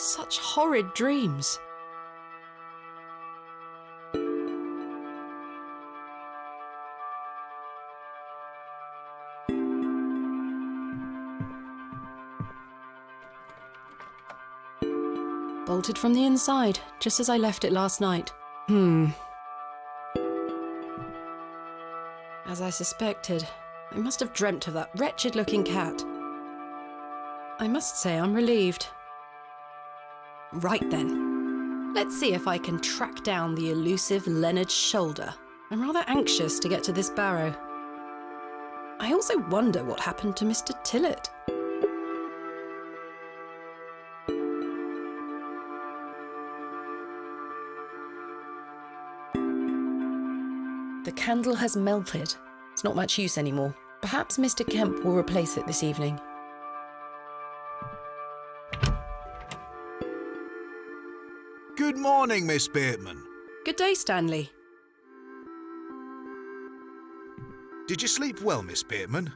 Such horrid dreams. Bolted from the inside, just as I left it last night. As I suspected, I must have dreamt of that wretched-looking cat. I must say I'm relieved. Right then, let's see if I can track down the elusive Leonard Shoulder. I'm rather anxious to get to this barrow. I also wonder what happened to Mr. Tillett. The candle has melted. It's not much use anymore. Perhaps Mr. Kemp will replace it this evening. Good morning, Miss Bateman. Good day, Stanley. Did you sleep well, Miss Bateman?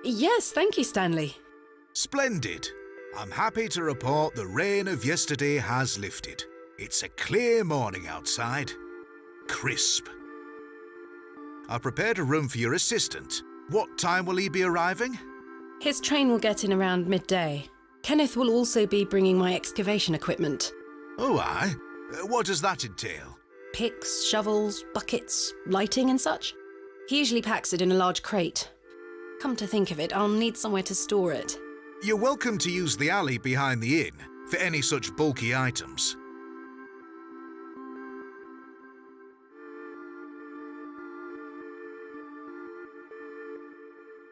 Yes, thank you, Stanley. Splendid. I'm happy to report the rain of yesterday has lifted. It's a clear morning outside. Crisp. I've prepared a room for your assistant. What time will he be arriving? His train will get in around midday. Kenneth will also be bringing my excavation equipment. Oh, aye. What does that entail? Picks, shovels, buckets, lighting and such. He usually packs it in a large crate. Come to think of it, I'll need somewhere to store it. You're welcome to use the alley behind the inn for any such bulky items.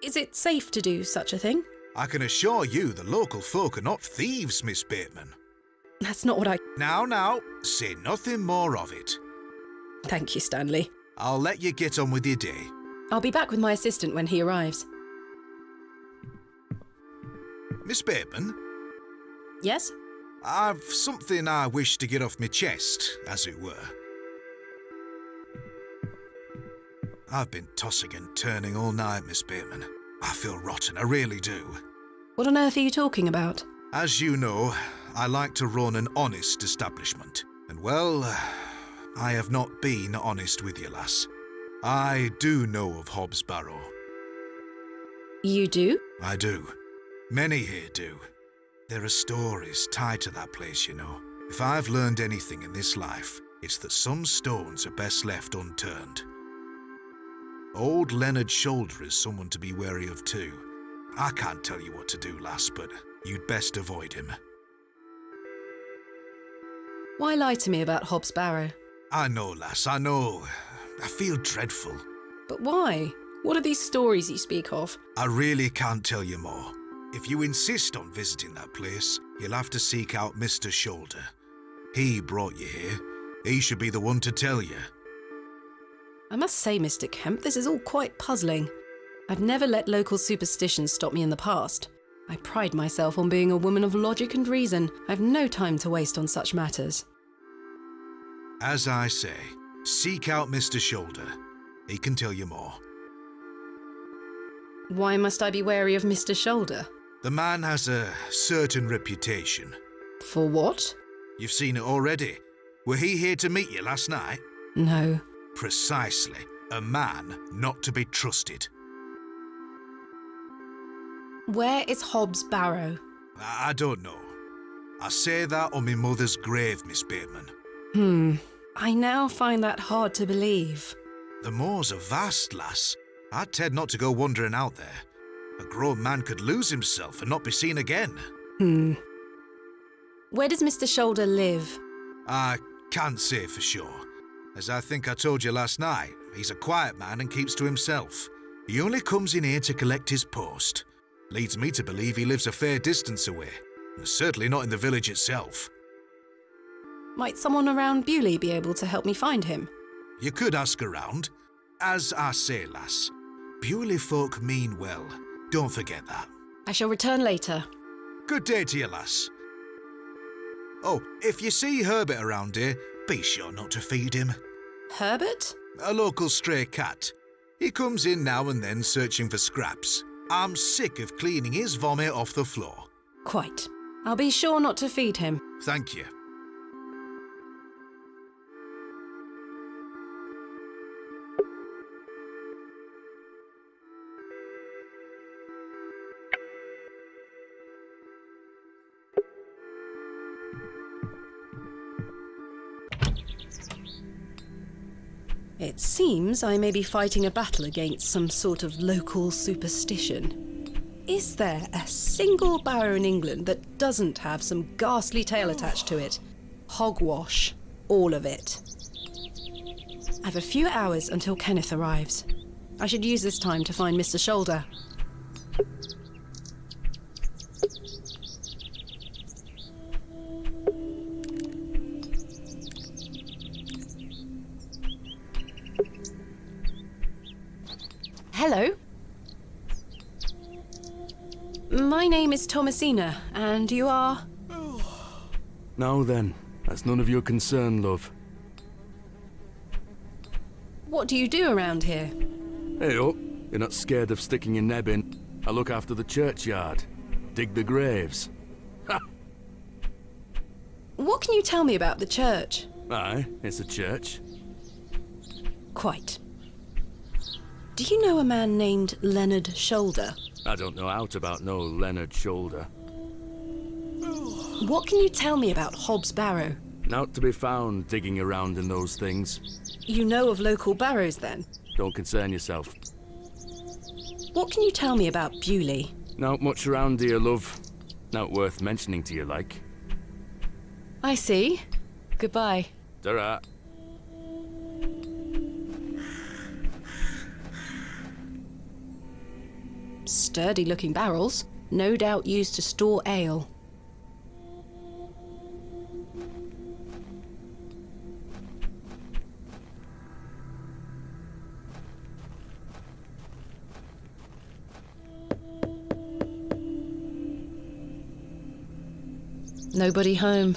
Is it safe to do such a thing? I can assure you the local folk are not thieves, Miss Bateman. That's not what I... Now, say nothing more of it. Thank you, Stanley. I'll let you get on with your day. I'll be back with my assistant when he arrives. Miss Bateman? Yes? I've something I wish to get off my chest, as it were. I've been tossing and turning all night, Miss Bateman. I feel rotten, I really do. What on earth are you talking about? As you know, I like to run an honest establishment. And well, I have not been honest with you, lass. I do know of Hobbs Barrow. You do? I do. Many here do. There are stories tied to that place, you know. If I've learned anything in this life, it's that some stones are best left unturned. Old Leonard Shoulder is someone to be wary of too. I can't tell you what to do, lass, but you'd best avoid him. Why lie to me about Hobbs Barrow? I know, lass, I know. I feel dreadful. But why? What are these stories you speak of? I really can't tell you more. If you insist on visiting that place, you'll have to seek out Mr. Shoulder. He brought you here. He should be the one to tell you. I must say, Mr. Kemp, this is all quite puzzling. I've never let local superstitions stop me in the past. I pride myself on being a woman of logic and reason. I've no time to waste on such matters. As I say, seek out Mr. Shoulder. He can tell you more. Why must I be wary of Mr. Shoulder? The man has a certain reputation. For what? You've seen it already. Were he here to meet you last night? No. Precisely. A man not to be trusted. Where is Hobbs Barrow? I don't know. I say that on my mother's grave, Miss Bateman. I now find that hard to believe. The moors are vast, lass. I'd tend not to go wandering out there. A grown man could lose himself and not be seen again. Where does Mr. Shoulder live? I can't say for sure. As I think I told you last night, he's a quiet man and keeps to himself. He only comes in here to collect his post. Leads me to believe he lives a fair distance away. Certainly not in the village itself. Might someone around Bewley be able to help me find him? You could ask around. As I say, lass, Bewley folk mean well. Don't forget that. I shall return later. Good day to you, lass. Oh, if you see Herbert around here, be sure not to feed him. Herbert? A local stray cat. He comes in now and then searching for scraps. I'm sick of cleaning his vomit off the floor. Quite. I'll be sure not to feed him. Thank you. It seems I may be fighting a battle against some sort of local superstition. Is there a single barrow in England that doesn't have some ghastly tale attached to it? Hogwash. All of it. I've a few hours until Kenneth arrives. I should use this time to find Mr. Shoulder. Hello. My name is Thomasina, and you are? Now then, that's none of your concern, love. What do you do around here? Hey up, you're not scared of sticking your neb in. I look after the churchyard. Dig the graves. Ha! What can you tell me about the church? Aye, it's a church. Quite. Do you know a man named Leonard Shoulder? I don't know aught about no Leonard Shoulder. What can you tell me about Hobbs Barrow? Naught to be found digging around in those things. You know of local barrows, then? Don't concern yourself. What can you tell me about Bewley? Not much around here, love. Not worth mentioning to you, like. I see. Goodbye. Ta-ra. Sturdy-looking barrels, no doubt used to store ale. Nobody home.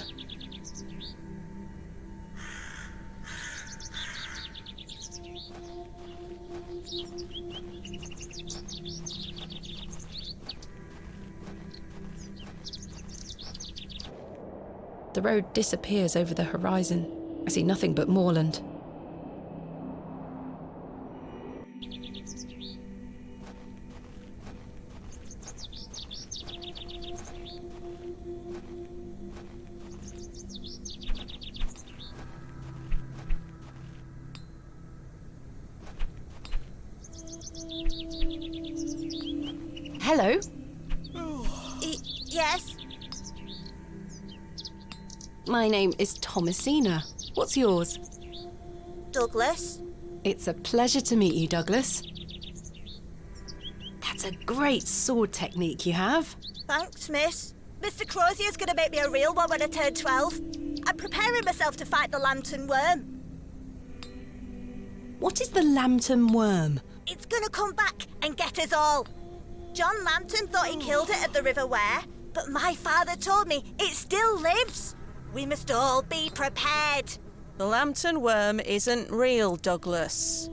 The road disappears over the horizon. I see nothing but moorland. Hello? Yes? My name is Thomasina. What's yours? Douglas? It's a pleasure to meet you, Douglas. That's a great sword technique you have. Thanks, miss. Mr. Crozier's going to make me a real one when I turn 12. I'm preparing myself to fight the lantern worm. What is the lantern worm? It's going to come back and get us all. John Lantern thought he killed it at the River Ware, but my father told me it still lives. We must all be prepared. The lantern worm isn't real, Douglas.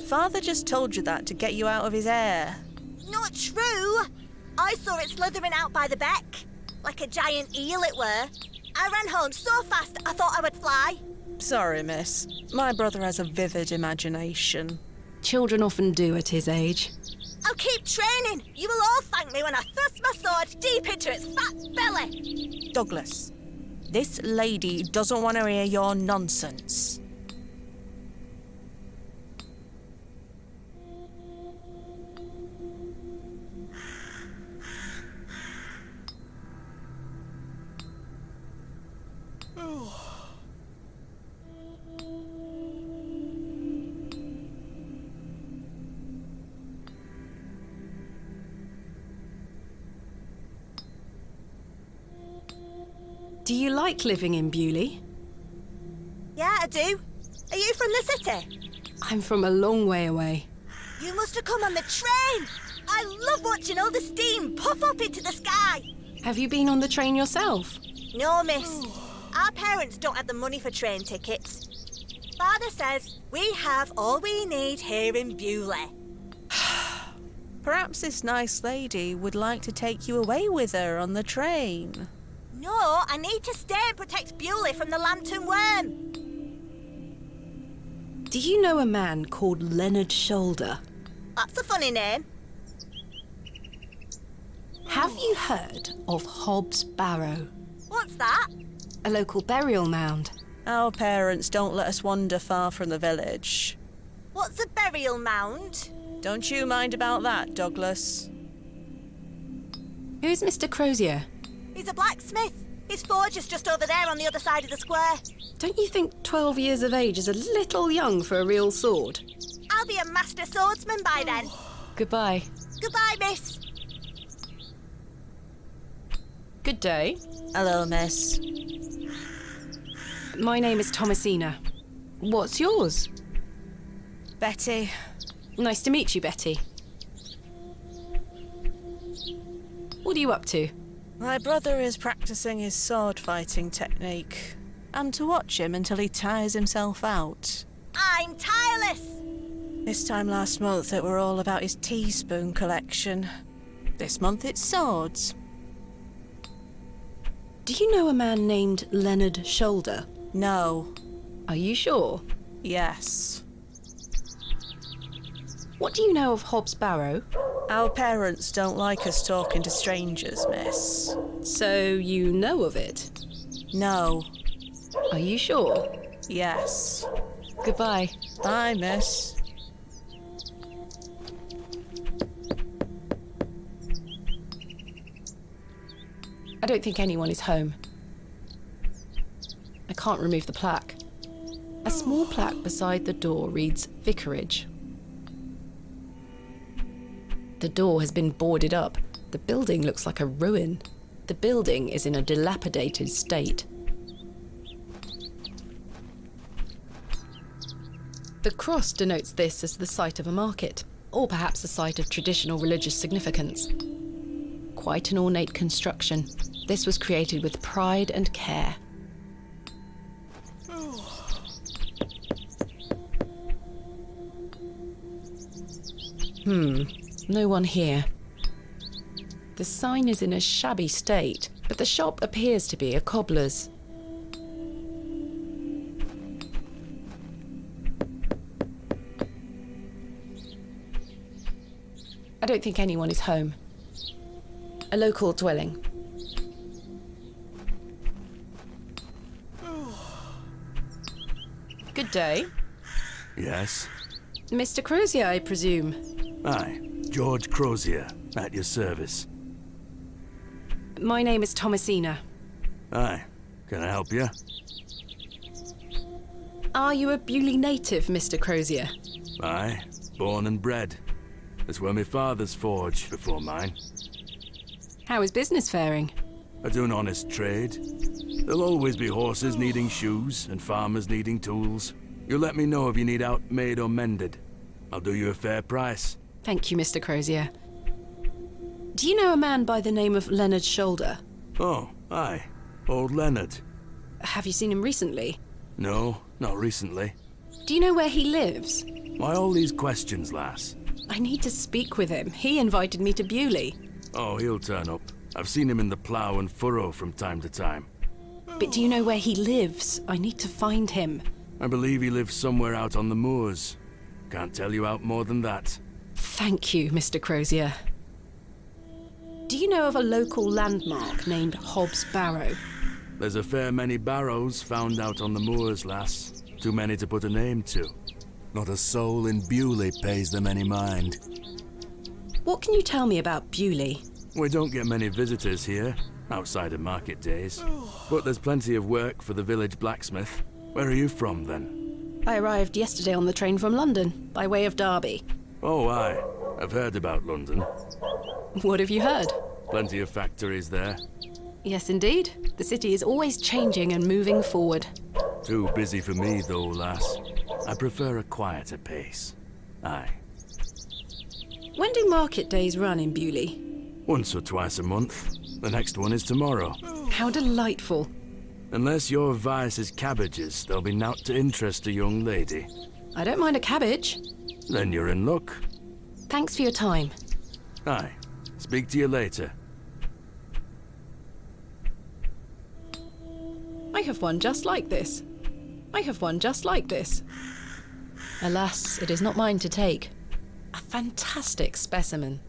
Father just told you that to get you out of his hair. Not true. I saw it slithering out by the beck. Like a giant eel it were. I ran home so fast I thought I would fly. Sorry, miss. My brother has a vivid imagination. Children often do at his age. I'll keep training. You will all thank me when I thrust my sword deep into its fat belly. Douglas, this lady doesn't want to hear your nonsense. Do you like living in Bewley? Yeah, I do. Are you from the city? I'm from a long way away. You must have come on the train. I love watching all the steam puff up into the sky. Have you been on the train yourself? No, miss. Our parents don't have the money for train tickets. Father says we have all we need here in Bewley. Perhaps this nice lady would like to take you away with her on the train. No, I need to stay and protect Bewley from the lantern worm. Do you know a man called Leonard Shoulder? That's a funny name. Have you heard of Hobbs Barrow? What's that? A local burial mound. Our parents don't let us wander far from the village. What's a burial mound? Don't you mind about that, Douglas. Who's Mr. Crozier? He's a blacksmith. His forge is just over there on the other side of the square. Don't you think 12 years of age is a little young for a real sword? I'll be a master swordsman by then. Goodbye. Goodbye, miss. Good day. Hello, miss. My name is Thomasina. What's yours? Betty. Nice to meet you, Betty. What are you up to? My brother is practicing his sword fighting technique. I'm to watch him until he tires himself out. I'm tireless. This time last month it were all about his teaspoon collection. This month it's swords. Do you know a man named Leonard Shoulder? No. Are you sure? Yes. What do you know of Hobbs Barrow? Our parents don't like us talking to strangers, miss. So you know of it? No. Are you sure? Yes. Goodbye. Bye, miss. I don't think anyone is home. I can't remove the plaque. A small plaque beside the door reads Vicarage. The door has been boarded up. The building looks like a ruin. The building is in a dilapidated state. The cross denotes this as the site of a market, or perhaps a site of traditional religious significance. Quite an ornate construction. This was created with pride and care. No one here. The sign is in a shabby state, but the shop appears to be a cobbler's. I don't think anyone is home. A local dwelling. Good day. Yes? Mr. Crozier, I presume. Aye, George Crozier, at your service. My name is Thomasina. Aye, can I help you? Are you a Bewley native, Mr. Crozier? Aye, born and bred. That's where my father's forge before mine. How is business faring? I do an honest trade. There'll always be horses needing shoes and farmers needing tools. You let me know if you need out made or mended. I'll do you a fair price. Thank you, Mr. Crozier. Do you know a man by the name of Leonard Shoulder? Oh, aye. Old Leonard. Have you seen him recently? No, not recently. Do you know where he lives? Why all these questions, lass? I need to speak with him. He invited me to Bewley. Oh, he'll turn up. I've seen him in the plough and furrow from time to time. But do you know where he lives? I need to find him. I believe he lives somewhere out on the moors. Can't tell you out more than that. Thank you, Mr. Crozier. Do you know of a local landmark named Hobbs Barrow? There's a fair many barrows found out on the moors, lass. Too many to put a name to. Not a soul in Bewley pays them any mind. What can you tell me about Bewley? We don't get many visitors here, outside of market days. But there's plenty of work for the village blacksmith. Where are you from, then? I arrived yesterday on the train from London, by way of Derby. Oh, aye. I've heard about London. What have you heard? Plenty of factories there. Yes, indeed. The city is always changing and moving forward. Too busy for me, though, lass. I prefer a quieter pace. Aye. When do market days run in Bewley? Once or twice a month. The next one is tomorrow. How delightful. Unless your vice is cabbages, there'll be naught to interest a young lady. I don't mind a cabbage. Then you're in luck. Thanks for your time. Aye. Speak to you later. I have one just like this. I have one just like this. Alas, it is not mine to take. A fantastic specimen.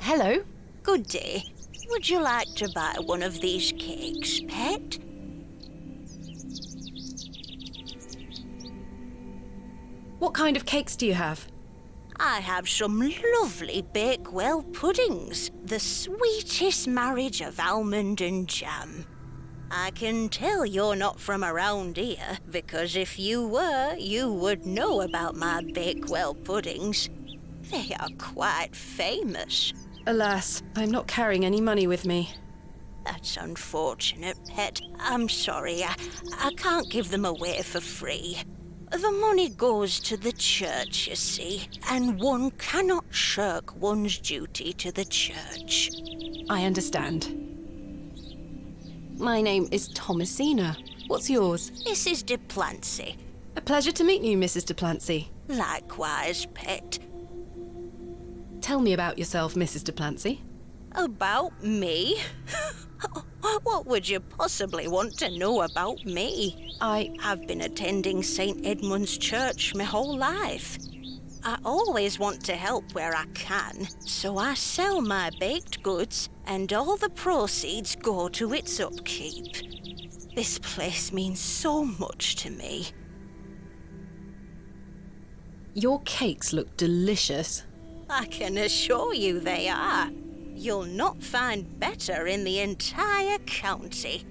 Hello. Good day. Would you like to buy one of these cakes, pet? What kind of cakes do you have? I have some lovely Bakewell puddings, the sweetest marriage of almond and jam. I can tell you're not from around here, because if you were, you would know about my Bakewell puddings. They are quite famous. Alas, I'm not carrying any money with me. That's unfortunate, pet. I'm sorry, I can't give them away for free. The money goes to the church, you see, and one cannot shirk one's duty to the church. I understand. My name is Thomasina. What's yours? Mrs. de Plancy. A pleasure to meet you, Mrs. de Plancy. Likewise, pet. Tell me about yourself, Mrs. de Plancy. About me? What would you possibly want to know about me? I've been attending St. Edmund's Church my whole life. I always want to help where I can, so I sell my baked goods and all the proceeds go to its upkeep. This place means so much to me. Your cakes look delicious. I can assure you they are. You'll not find better in the entire county.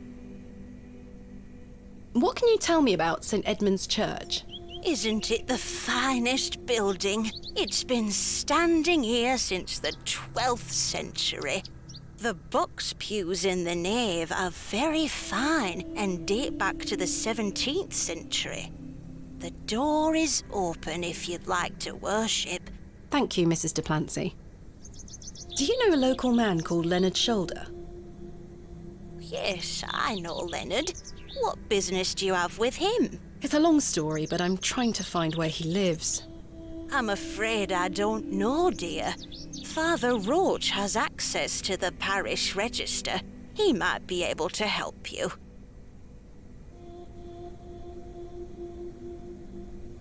What can you tell me about St. Edmund's Church? Isn't it the finest building? It's been standing here since the 12th century. The box pews in the nave are very fine and date back to the 17th century. The door is open if you'd like to worship. Thank you, Mrs. de Plancy. Do you know a local man called Leonard Shoulder? Yes, I know Leonard. What business do you have with him? It's a long story, but I'm trying to find where he lives. I'm afraid I don't know, dear. Father Roach has access to the parish register. He might be able to help you.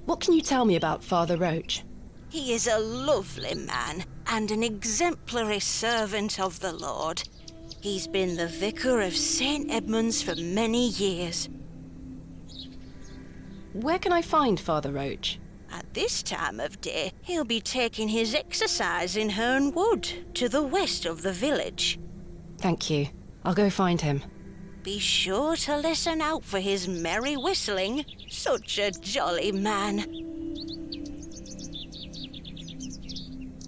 What can you tell me about Father Roach? He is a lovely man and an exemplary servant of the Lord. He's been the vicar of St. Edmund's for many years. Where can I find Father Roach? At this time of day, he'll be taking his exercise in Herne Wood, to the west of the village. Thank you. I'll go find him. Be sure to listen out for his merry whistling. Such a jolly man.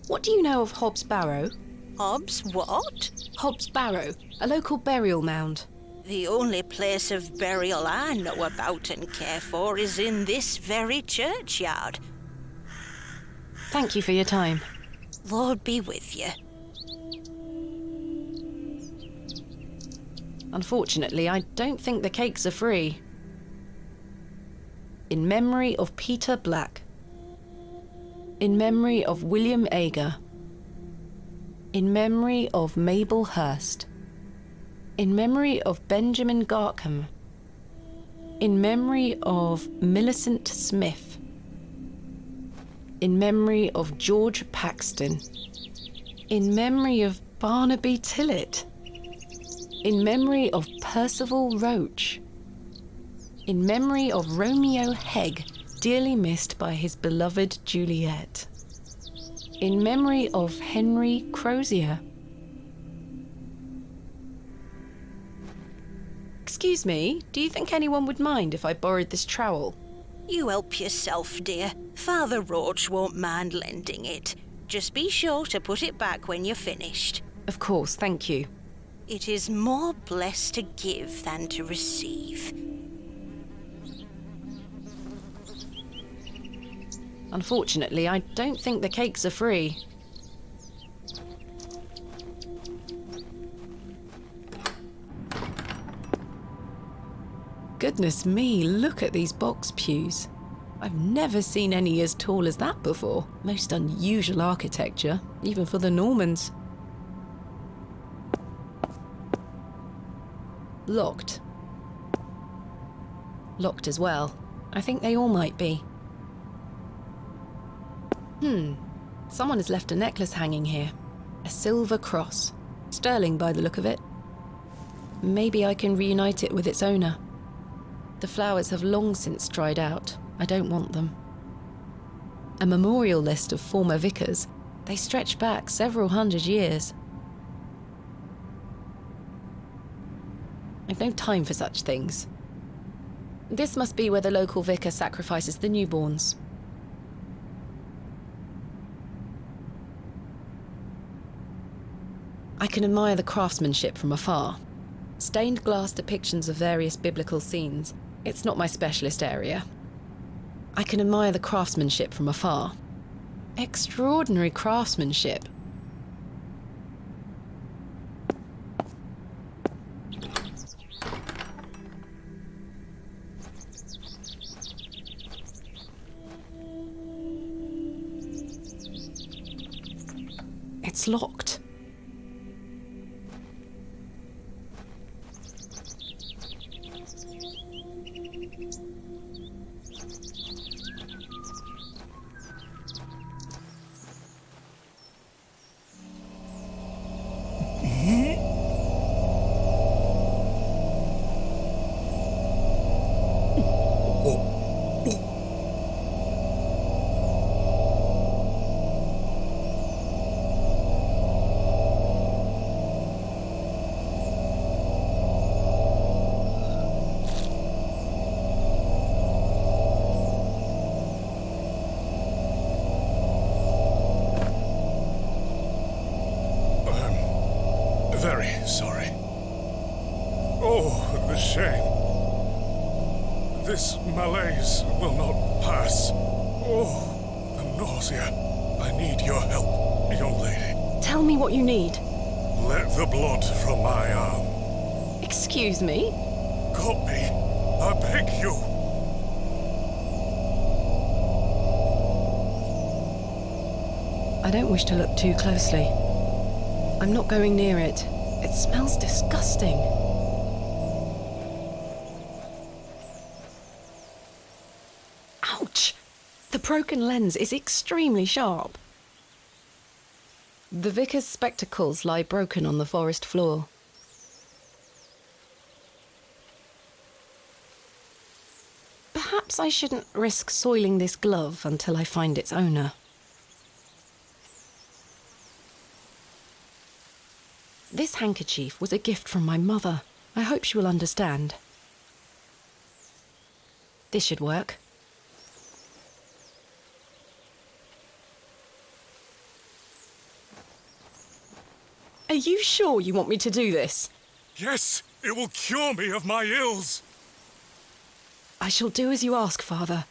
What do you know of Hobbs Barrow? Hobbs what? Hobbs Barrow, a local burial mound. The only place of burial I know about and care for is in this very churchyard. Thank you for your time. Lord be with you. Unfortunately, I don't think the cakes are free. In memory of Peter Black. In memory of William Ager. In memory of Mabel Hurst. In memory of Benjamin Garkham. In memory of Millicent Smith. In memory of George Paxton. In memory of Barnaby Tillett. In memory of Percival Roach. In memory of Romeo Hegg, dearly missed by his beloved Juliet. In memory of Henry Crozier. Excuse me, do you think anyone would mind if I borrowed this trowel? You help yourself, dear. Father Roach won't mind lending it. Just be sure to put it back when you're finished. Of course, thank you. It is more blessed to give than to receive. Unfortunately, I don't think the cakes are free. Goodness me, look at these box pews. I've never seen any as tall as that before. Most unusual architecture, even for the Normans. Locked. Locked as well. I think they all might be. Someone has left a necklace hanging here. A silver cross. Sterling by the look of it. Maybe I can reunite it with its owner. The flowers have long since dried out. I don't want them. A memorial list of former vicars. They stretch back several hundred years. I've no time for such things. This must be where the local vicar sacrifices the newborns. I can admire the craftsmanship from afar. Stained glass depictions of various biblical scenes. It's not my specialist area. I can admire the craftsmanship from afar. Extraordinary craftsmanship. It's locked. Very sorry. Oh, the shame. This malaise will not pass. Oh, the nausea. I need your help, young lady. Tell me what you need. Let the blood from my arm. Excuse me? Cut me. I beg you. I don't wish to look too closely. I'm not going near it. It smells disgusting. Ouch! The broken lens is extremely sharp. The vicar's spectacles lie broken on the forest floor. Perhaps I shouldn't risk soiling this glove until I find its owner. This handkerchief was a gift from my mother. I hope she will understand. This should work. Are you sure you want me to do this? Yes, it will cure me of my ills. I shall do as you ask, Father.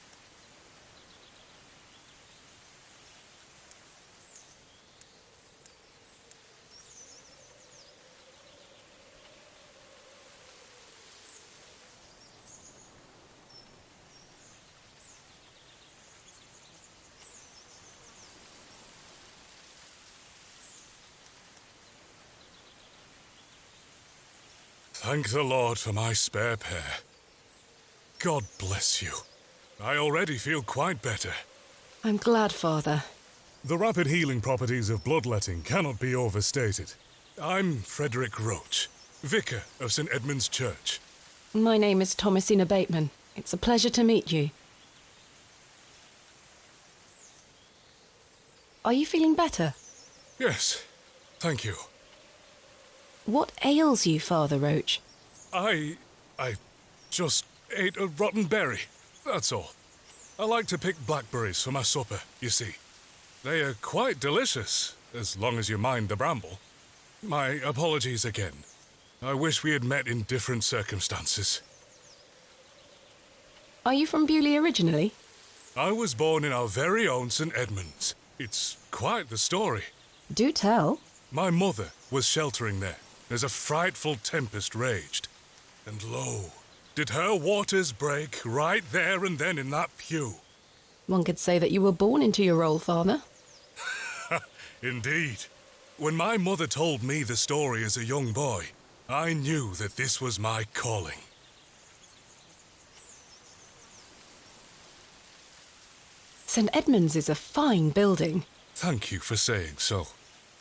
Thank the Lord for my spare pair. God bless you. I already feel quite better. I'm glad, Father. The rapid healing properties of bloodletting cannot be overstated. I'm Frederick Roach, vicar of St. Edmund's Church. My name is Thomasina Bateman. It's a pleasure to meet you. Are you feeling better? Yes, thank you. What ails you, Father Roach? I just ate a rotten berry, that's all. I like to pick blackberries for my supper, you see. They are quite delicious, as long as you mind the bramble. My apologies again. I wish we had met in different circumstances. Are you from Bewley originally? I was born in our very own St. Edmunds. It's quite the story. Do tell. My mother was sheltering there as a frightful tempest raged. And lo, Did her waters break right there and then in that pew? One could say that you were born into your role, Father. Indeed. When my mother told me the story as a young boy, I knew that this was my calling. St. Edmund's is a fine building. Thank you for saying so.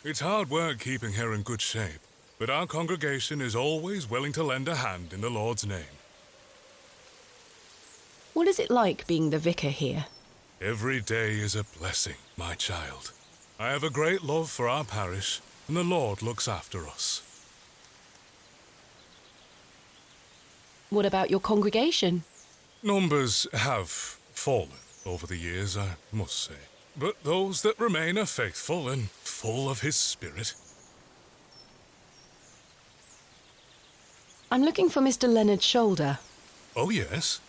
It's hard work keeping her in good shape, but our congregation is always willing to lend a hand in the Lord's name. What is it like being the vicar here? Every day is a blessing, my child. I have a great love for our parish, and the Lord looks after us. What about your congregation? Numbers have fallen over the years, I must say. But those that remain are faithful and full of His Spirit. I'm looking for Mr. Leonard Shoulder. Oh, yes?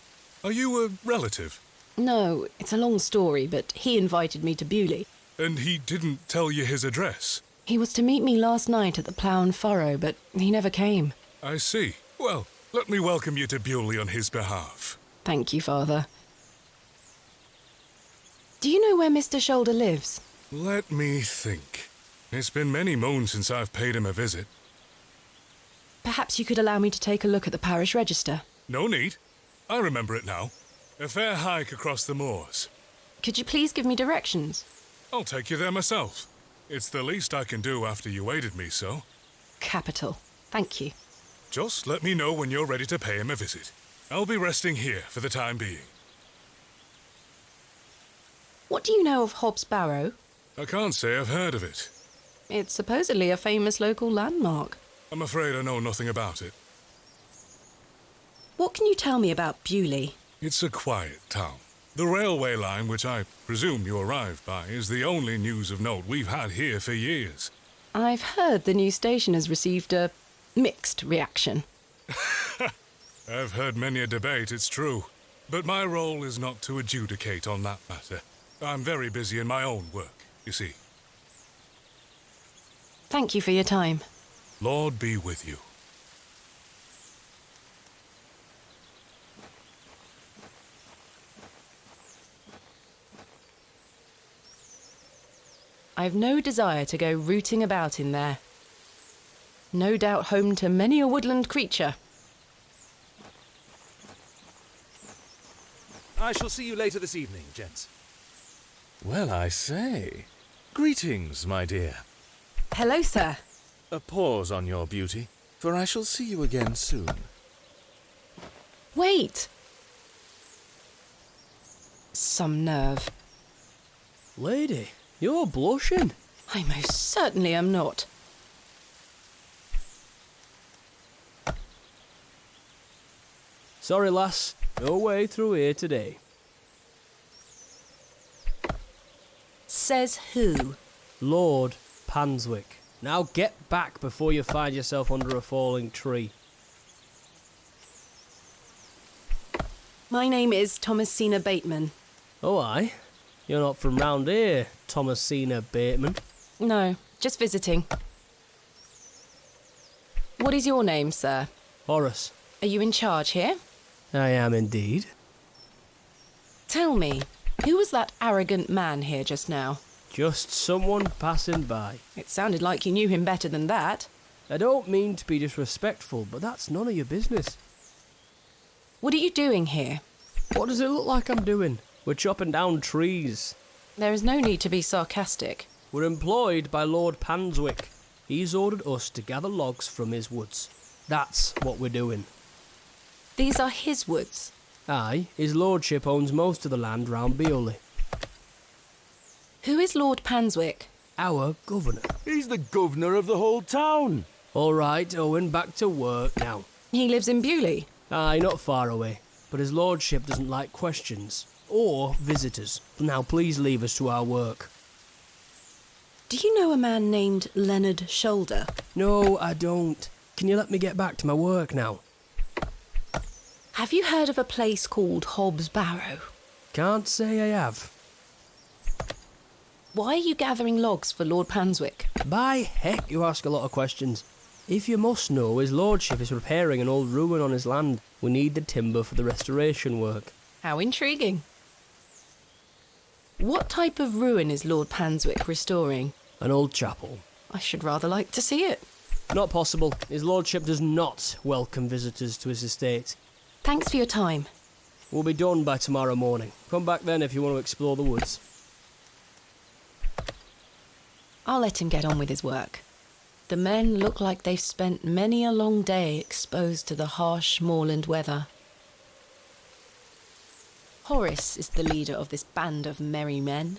Are you a relative? No, it's a long story, but he invited me to Bewley. And he didn't tell you his address? He was to meet me last night at the Plough and Furrow, but he never came. I see. Well, let me welcome you to Bewley on his behalf. Thank you, Father. Do you know where Mr. Shoulder lives? Let me think. It's been many moons since I've paid him a visit. Perhaps you could allow me to take a look at the parish register. No need. I remember it now. A fair hike across the moors. Could you please give me directions? I'll take you there myself. It's the least I can do after you aided me so. Capital. Thank you. Just let me know when you're ready to pay him a visit. I'll be resting here for the time being. What do you know of Hobbs Barrow? I can't say I've heard of it. It's supposedly a famous local landmark. I'm afraid I know nothing about it. What can you tell me about Bewley? It's a quiet town. The railway line, which I presume you arrived by, is the only news of note we've had here for years. I've heard the new station has received a mixed reaction. I've heard many a debate, it's true. But my role is not to adjudicate on that matter. I'm very busy in my own work, you see. Thank you for your time. Lord be with you. I've no desire to go rooting about in there. No doubt home to many a woodland creature. I shall see you later this evening, gents. Well, I say. Greetings, my dear. Hello, sir. A pause on your beauty, for I shall see you again soon. Wait! Some nerve. Lady, you're blushing. I most certainly am not. Sorry, lass. No way through here today. Says who? Lord Panswick. Now get back before you find yourself under a falling tree. My name is Thomasina Bateman. Oh, aye? You're not from round here, Thomasina Bateman. No, just visiting. What is your name, sir? Horace. Are you in charge here? I am indeed. Tell me, who was that arrogant man here just now? Just someone passing by. It sounded like you knew him better than that. I don't mean to be disrespectful, but that's none of your business. What are you doing here? What does it look like I'm doing? We're chopping down trees. There is no need to be sarcastic. We're employed by Lord Panswick. He's ordered us to gather logs from his woods. That's what we're doing. These are his woods. Aye, his lordship owns most of the land round Bewley. Who is Lord Panswick? Our governor. He's the governor of the whole town. All right, Owen, back to work now. He lives in Bewley. Aye, not far away. But his lordship doesn't like questions. Or visitors. Now please leave us to our work. Do you know a man named Leonard Shoulder? No, I don't. Can you let me get back to my work now? Have you heard of a place called Hobbs Barrow? Can't say I have. Why are you gathering logs for Lord Panswick? By heck, you ask a lot of questions. If you must know, his lordship is repairing an old ruin on his land. We need the timber for the restoration work. How intriguing. What type of ruin is Lord Panswick restoring? An old chapel. I should rather like to see it. Not possible. His lordship does not welcome visitors to his estate. Thanks for your time. We'll be done by tomorrow morning. Come back then if you want to explore the woods. I'll let him get on with his work. The men look like they've spent many a long day exposed to the harsh moorland weather. Horace is the leader of this band of merry men.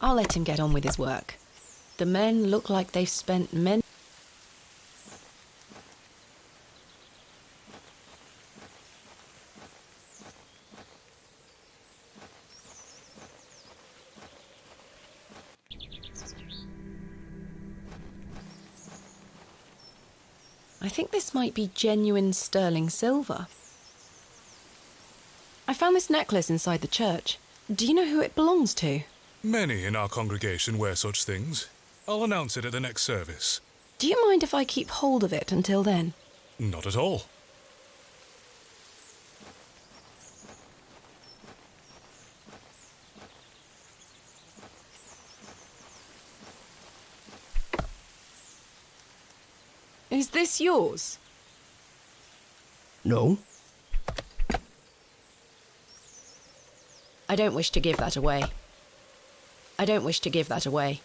I'll let him get on with his work. The men look like they've spent many... I think this might be genuine sterling silver. I found this necklace inside the church. Do you know who it belongs to? Many in our congregation wear such things. I'll announce it at the next service. Do you mind if I keep hold of it until then? Not at all. Is this yours? No. I don't wish to give that away. I don't wish to give that away.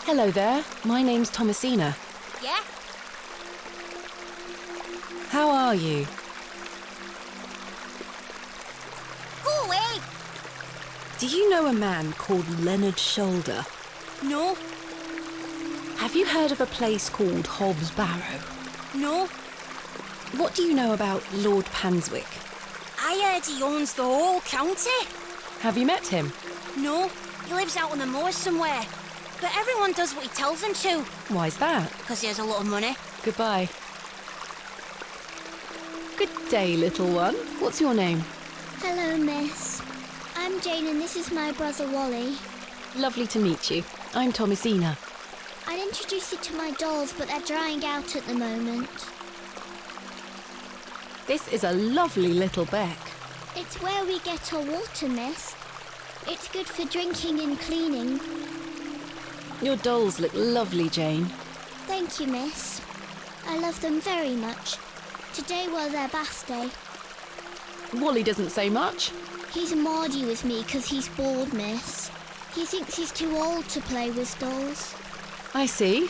Hello there, my name's Thomasina. Yeah? How are you? Go away! Do you know a man called Leonard Shoulder? No, Have you heard of a place called Hobbs Barrow? no. What do you know about Lord Panswick? I heard he owns the whole county. Have you met him? No, he lives out on the moors somewhere. But everyone does what he tells them to, Why's that? because he has a lot of money. Goodbye. Good day, little one. What's your name? Hello, miss. I'm Jane and this is my brother Wally. Lovely to meet you. I'm Thomasina. I'd introduce you to my dolls, but they're drying out at the moment. This is a lovely little beck. It's where we get our water, miss. It's good for drinking and cleaning. Your dolls look lovely, Jane. Thank you, miss. I love them very much. Today was their bath day. Wally doesn't say much. He's mardy with me 'cause he's bored, miss. He thinks he's too old to play with dolls. I see.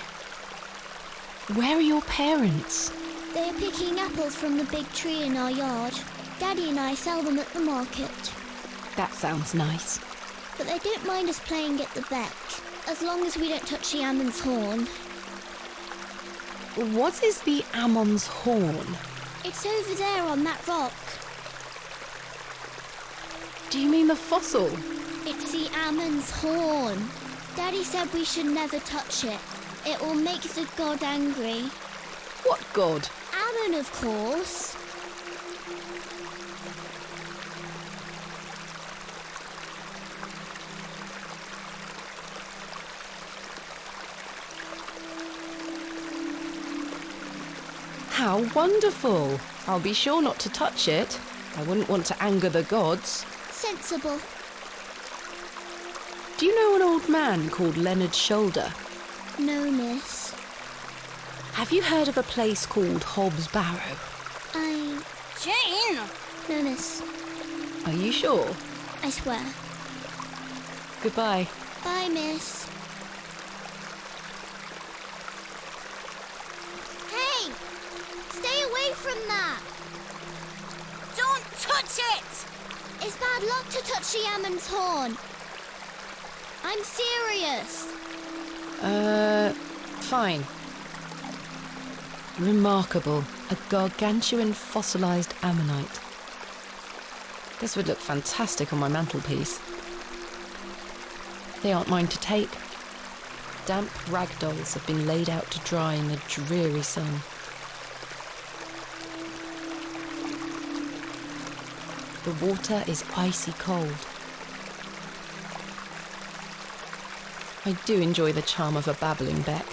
Where are your parents? They are picking apples from the big tree in our yard. Daddy and I sell them at the market. That sounds nice. But they don't mind us playing at the beck, as long as we don't touch the Ammon's horn. What is the Ammon's horn? It's over there on that rock. Do you mean the fossil? It's the Ammon's horn. Daddy said we should never touch it. It will make the god angry. What god? Ammon, of course. How wonderful. I'll be sure not to touch it. I wouldn't want to anger the gods. Sensible. Do you know an old man called Leonard Shoulder? No, miss. Have you heard of a place called Hobbs Barrow? Jane! No, miss. Are you sure? I swear. Goodbye. Bye, miss. Hey! Stay away from that! Don't touch it! It's bad luck to touch the Ammon's horn. I'm serious. Fine. Remarkable. A gargantuan fossilized ammonite. This would look fantastic on my mantelpiece. They aren't mine to take. Damp rag dolls have been laid out to dry in the dreary sun. The water is icy cold. I do enjoy the charm of a babbling beck.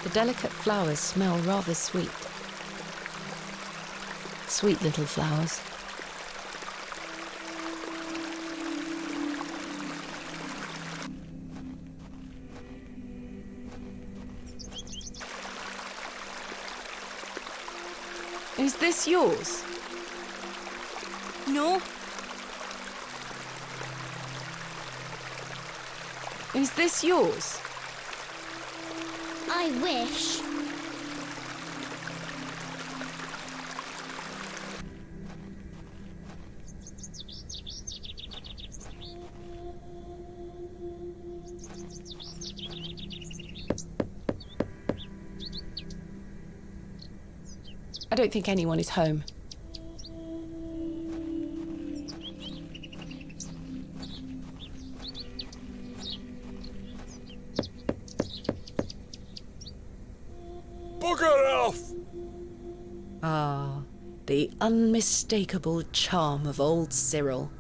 The delicate flowers smell rather sweet. Sweet little flowers. Is this yours? No. Is this yours? I wish. I don't think anyone is home. Bugger off! Ah, the unmistakable charm of old Cyril.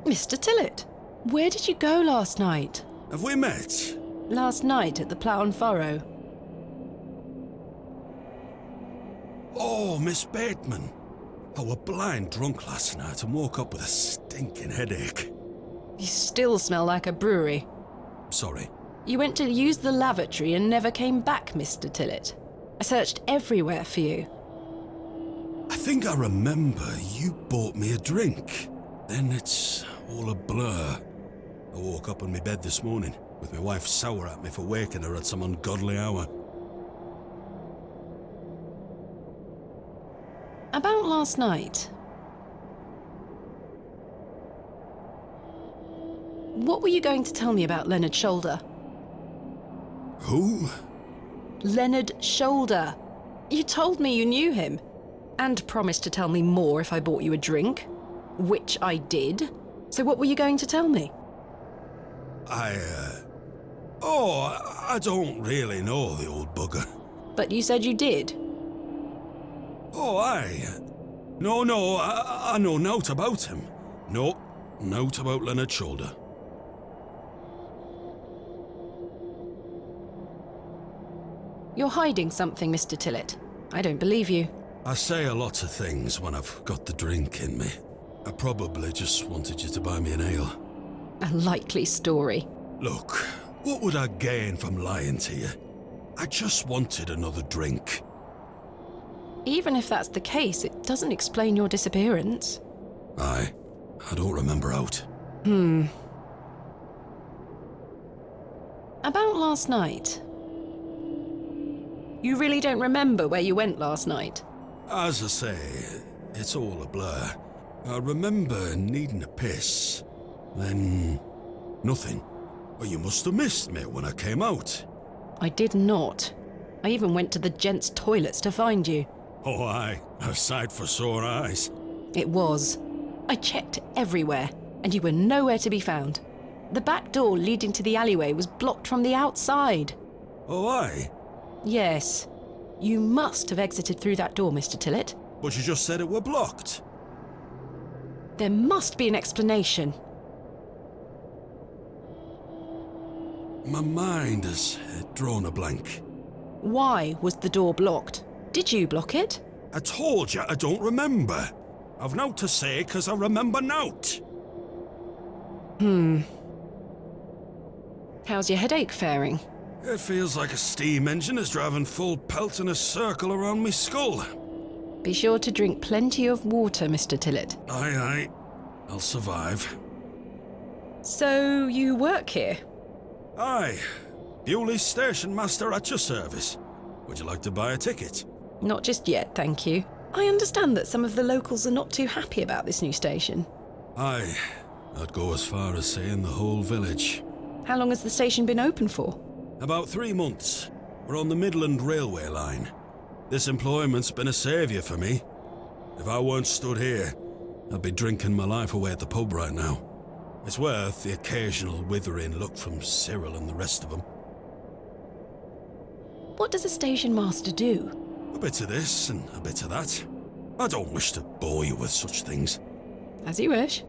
Mr. Tillett, where did you go last night? Have we met? Last night at the Plough and Furrow. Oh, Miss Bateman. I were blind drunk last night and woke up with a stinking headache. You still smell like a brewery. Sorry. You went to use the lavatory and never came back, Mr. Tillett. I searched everywhere for you. I think I remember you bought me a drink. Then it's all a blur. I woke up in my bed this morning with my wife sour at me for waking her at some ungodly hour. About last night. What were you going to tell me about Leonard Shoulder? Who? Leonard Shoulder. You told me you knew him. And promised to tell me more if I bought you a drink. Which I did. So what were you going to tell me? I don't really know the old bugger. But you said you did. Oh, aye. No, I know naught about him. No, naught about Leonard Shoulder. You're hiding something, Mr. Tillett. I don't believe you. I say a lot of things when I've got the drink in me. I probably just wanted you to buy me an ale. A likely story. Look, what would I gain from lying to you? I just wanted another drink. Even if that's the case, it doesn't explain your disappearance. Aye, I don't remember out. About last night. You really don't remember where you went last night? As I say, it's all a blur. I remember needing a piss. Then nothing. Well, you must have missed me when I came out. I did not. I even went to the gents' toilets to find you. Oh, aye. A sight for sore eyes. It was. I checked everywhere, and you were nowhere to be found. The back door leading to the alleyway was blocked from the outside. Oh, aye? Yes. You must have exited through that door, Mr. Tillett. But you just said it were blocked. There must be an explanation. My mind has drawn a blank. Why was the door blocked? Did you block it? I told you I don't remember. I've naught to say 'cause I remember naught. How's your headache faring? It feels like a steam engine is driving full pelt in a circle around me skull. Be sure to drink plenty of water, Mr. Tillett. Aye. I'll survive. So, you work here? Aye. Bewley's station master at your service. Would you like to buy a ticket? Not just yet, thank you. I understand that some of the locals are not too happy about this new station. Aye, I'd go as far as saying the whole village. How long has the station been open for? About 3 months. We're on the Midland Railway line. This employment's been a saviour for me. If I weren't stood here, I'd be drinking my life away at the pub right now. It's worth the occasional withering look from Cyril and the rest of them. What does a station master do? A bit of this and a bit of that. I don't wish to bore you with such things. As you wish.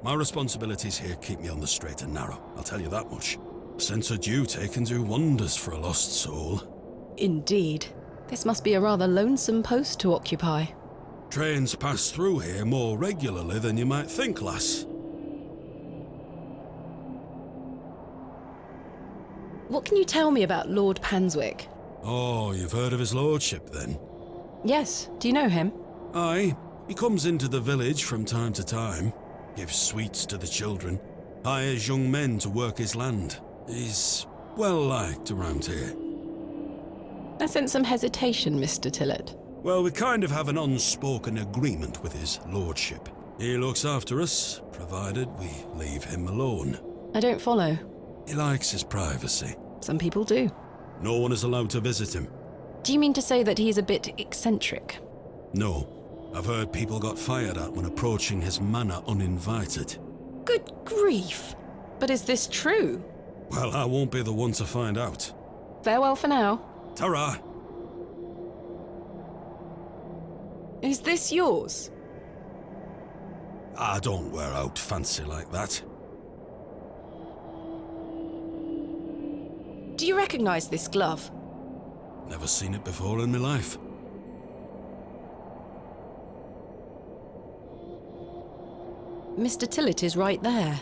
My responsibilities here keep me on the straight and narrow, I'll tell you that much. A sense of duty can do wonders for a lost soul. Indeed. This must be a rather lonesome post to occupy. Trains pass through here more regularly than you might think, lass. What can you tell me about Lord Panswick? Oh, you've heard of his lordship, then? Yes. Do you know him? Aye. He comes into the village from time to time, gives sweets to the children, hires young men to work his land. He's well liked around here. I sense some hesitation, Mr. Tillett. Well, we kind of have an unspoken agreement with his lordship. He looks after us, provided we leave him alone. I don't follow. He likes his privacy. Some people do. No one is allowed to visit him. Do you mean to say that he's a bit eccentric? No. I've heard people got fired at when approaching his manor uninvited. Good grief! But is this true? Well, I won't be the one to find out. Farewell for now. Ta-ra! Is this yours? I don't wear out fancy like that. Do you recognise this glove? Never seen it before in my life. Mr. Tillett is right there.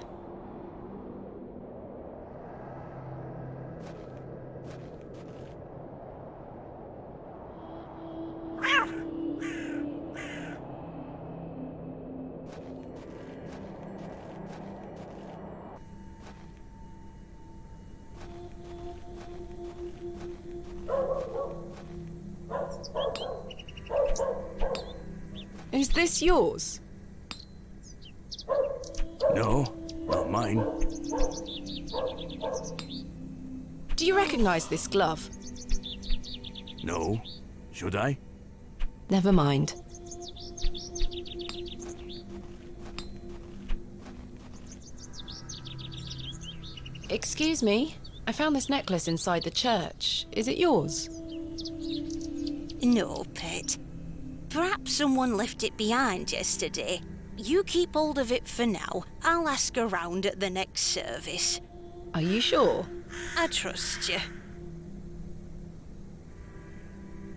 Is this yours? No, not mine. Do you recognise this glove? No. Should I? Never mind. Excuse me, I found this necklace inside the church. Is it yours? No, pet. Perhaps someone left it behind yesterday. You keep hold of it for now. I'll ask around at the next service. Are you sure? I trust you.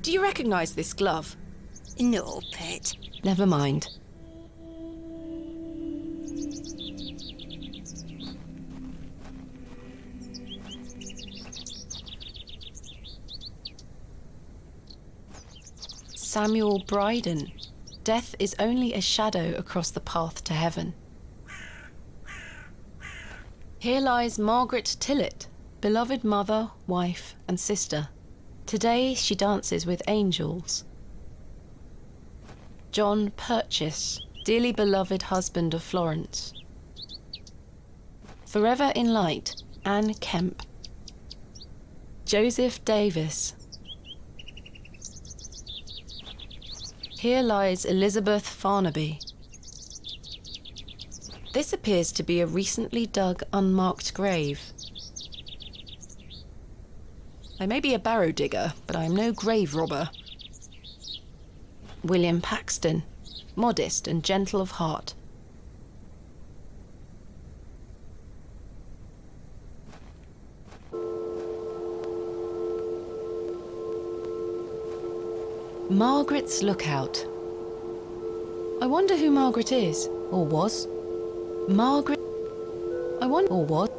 Do you recognise this glove? No, pet. Never mind. Samuel Bryden. Death is only a shadow across the path to heaven. Here lies Margaret Tillett, beloved mother, wife, and sister. Today she dances with angels. John Purchase, dearly beloved husband of Florence. Forever in light, Anne Kemp. Joseph Davis. Here lies Elizabeth Farnaby. This appears to be a recently dug, unmarked grave. I may be a barrow digger, but I am no grave robber. William Paxton, modest and gentle of heart. Margaret's Lookout. I wonder who Margaret is, or was. Margaret... I wonder... or was...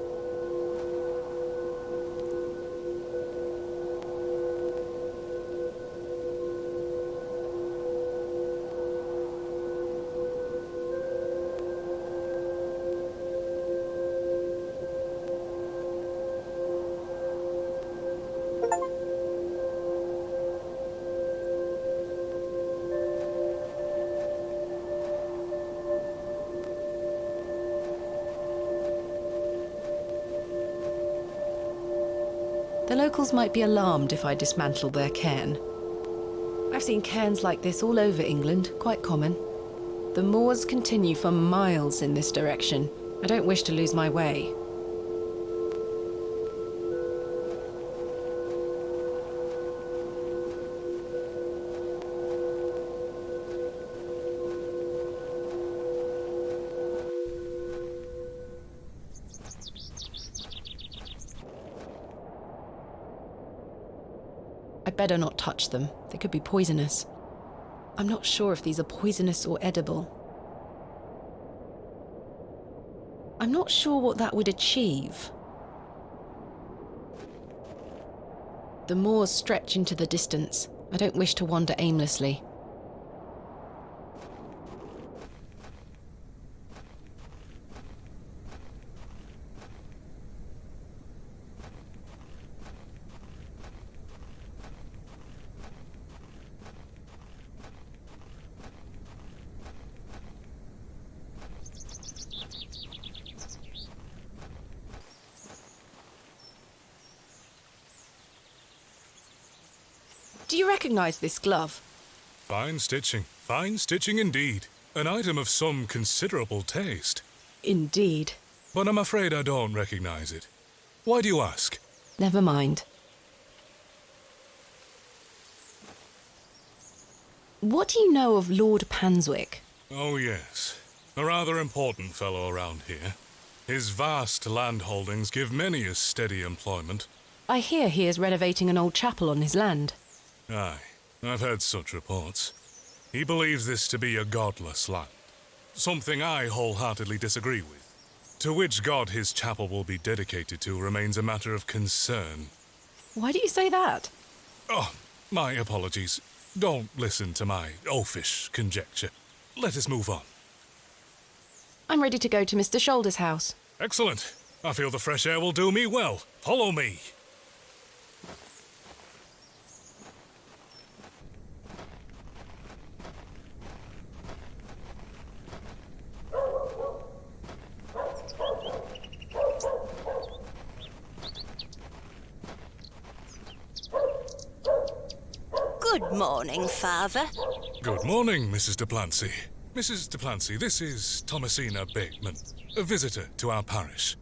The locals might be alarmed if I dismantle their cairn. I've seen cairns like this all over England, quite common. The moors continue for miles in this direction. I don't wish to lose my way. I'd better not touch them. They could be poisonous. I'm not sure if these are poisonous or edible. I'm not sure what that would achieve. The moors stretch into the distance. I don't wish to wander aimlessly. Do you recognize this glove? Fine stitching indeed. An item of some considerable taste. Indeed. But I'm afraid I don't recognize it. Why do you ask? Never mind. What do you know of Lord Panswick? Oh yes, a rather important fellow around here. His vast land holdings give many a steady employment. I hear he is renovating an old chapel on his land. Aye, I've heard such reports. He believes this to be a godless land, something I wholeheartedly disagree with. To which god his chapel will be dedicated to remains a matter of concern. Why do you say that? Oh, my apologies. Don't listen to my oafish conjecture. Let us move on. I'm ready to go to Mr. Shoulder's house. Excellent. I feel the fresh air will do me well. Follow me. Good morning, Father. Good morning, Mrs. Duplancy. Mrs. Duplancy, this is Thomasina Bateman, a visitor to our parish.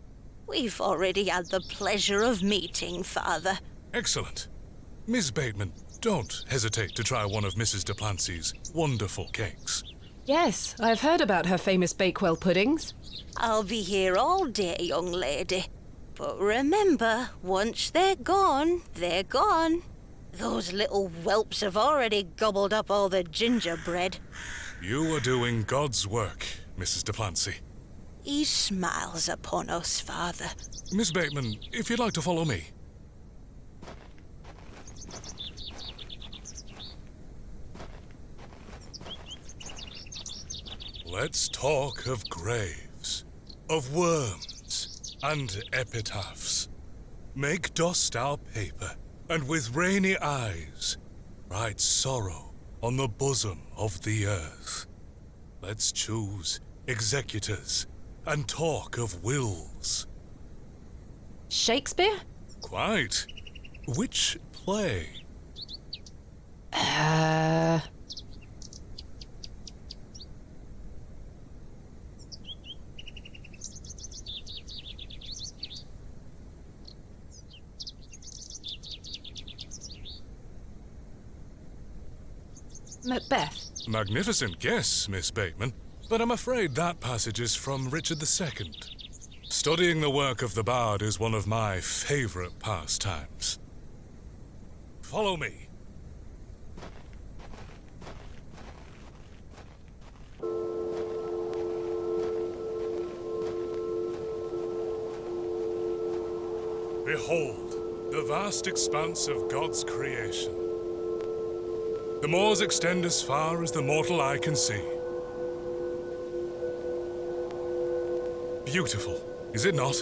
We've already had the pleasure of meeting, Father. Excellent. Miss Bateman, don't hesitate to try one of Mrs. Duplancy's wonderful cakes. Yes, I've heard about her famous Bakewell puddings. I'll be here all day, young lady. But remember, once they're gone, they're gone. Those little whelps have already gobbled up all the gingerbread. You are doing God's work, Mrs. Duplancy. He smiles upon us, Father. Miss Bateman, if you'd like to follow me. Let's talk of graves, of worms, and epitaphs. Make dust our paper, and with rainy eyes write sorrow on the bosom of the earth. Let's choose executors and talk of wills. Shakespeare? Quite. Which play? Macbeth. Magnificent guess, Miss Bateman, but I'm afraid that passage is from Richard II. Studying the work of the bard is one of my favorite pastimes. Follow me. Behold, the vast expanse of God's creation. The moors extend as far as the mortal eye can see. Beautiful, is it not?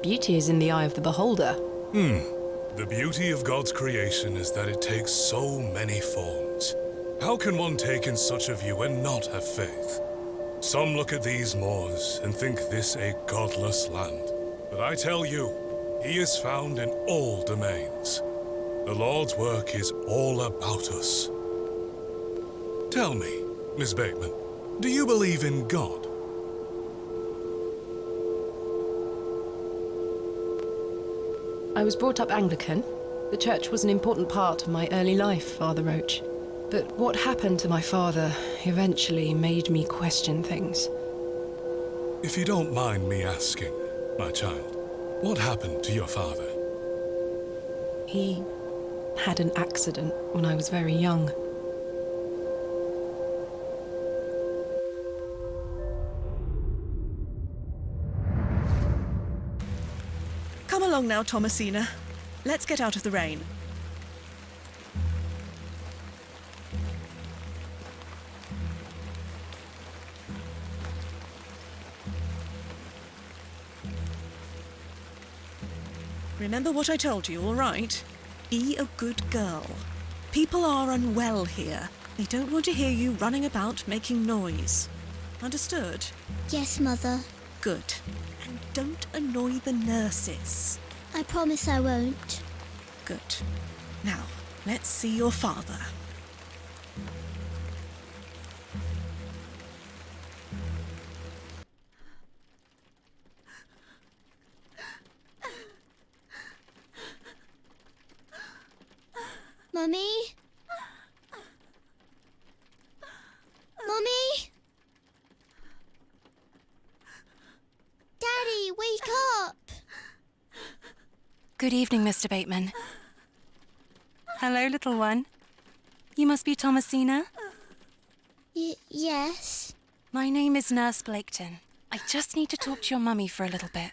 Beauty is in the eye of the beholder. The beauty of God's creation is that it takes so many forms, How can one take in such a view and not have faith? Some look at these moors and think this a godless land. But I tell you, he is found in all domains. The Lord's work is all about us. Tell me, Miss Bateman, do you believe in God? I was brought up Anglican. The church was an important part of my early life, Father Roach. But what happened to my father eventually made me question things. If you don't mind me asking, my child, what happened to your father? He had an accident when I was very young. Come along now, Thomasina. Let's get out of the rain. Remember what I told you, all right? Be a good girl. People are unwell here. They don't want to hear you running about making noise. Understood? Yes, Mother. Good. And don't annoy the nurses. I promise I won't. Good. Now, let's see your father. Mummy? Mummy? Daddy, wake up! Good evening, Mr. Bateman. Hello, little one. You must be Thomasina? Yes. My name is Nurse Blaketon. I just need to talk to your mummy for a little bit.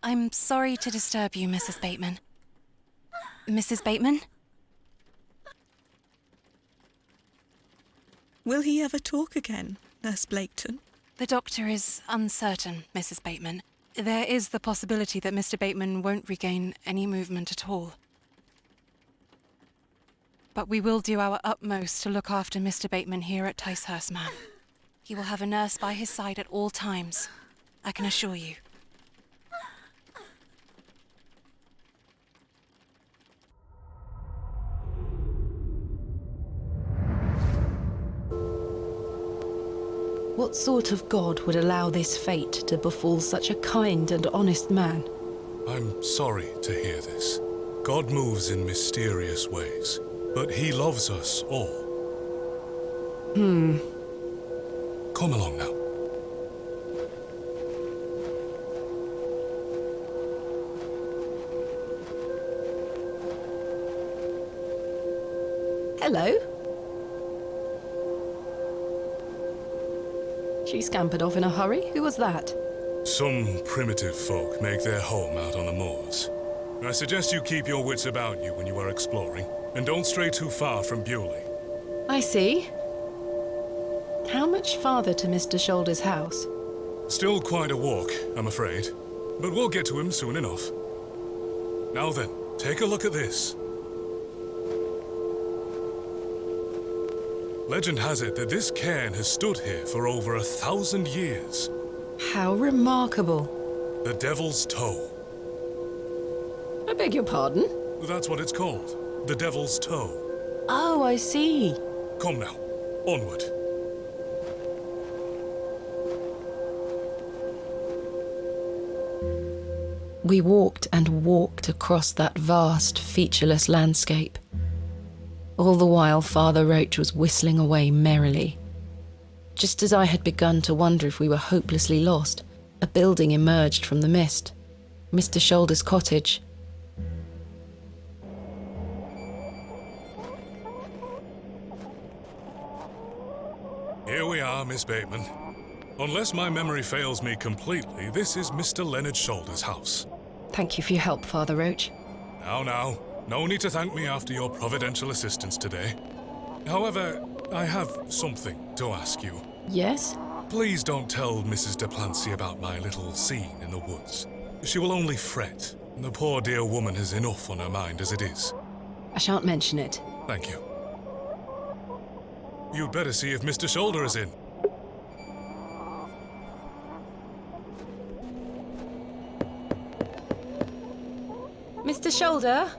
I'm sorry to disturb you, Mrs. Bateman. Mrs. Bateman? Will he ever talk again, Nurse Blaketon? The doctor is uncertain, Mrs. Bateman. There is the possibility that Mr. Bateman won't regain any movement at all. But we will do our utmost to look after Mr. Bateman here at Ticehurst Manor. He will have a nurse by his side at all times, I can assure you. What sort of God would allow this fate to befall such a kind and honest man? I'm sorry to hear this. God moves in mysterious ways, but he loves us all. Come along now. Hello? She scampered off in a hurry. Who was that? Some primitive folk make their home out on the moors. I suggest you keep your wits about you when you are exploring, and don't stray too far from Bewley. I see. How much farther to Mr. Shoulder's house? Still quite a walk, I'm afraid, but we'll get to him soon enough. Now then, take a look at this. Legend has it that this cairn has stood here for over 1,000 years. How remarkable. The Devil's Toe. I beg your pardon? That's what it's called. The Devil's Toe. Oh, I see. Come now, onward. We walked and walked across that vast, featureless landscape. All the while, Father Roach was whistling away merrily. Just as I had begun to wonder if we were hopelessly lost, a building emerged from the mist. Mr. Shoulder's cottage. Here we are, Miss Bateman. Unless my memory fails me completely, this is Mr. Leonard Shoulder's house. Thank you for your help, Father Roach. Now, no need to thank me after your providential assistance today. However, I have something to ask you. Yes? Please don't tell Mrs. de Plancy about my little scene in the woods. She will only fret, and the poor dear woman has enough on her mind as it is. I shan't mention it. Thank you. You'd better see if Mr. Shoulder is in. Mr. Shoulder?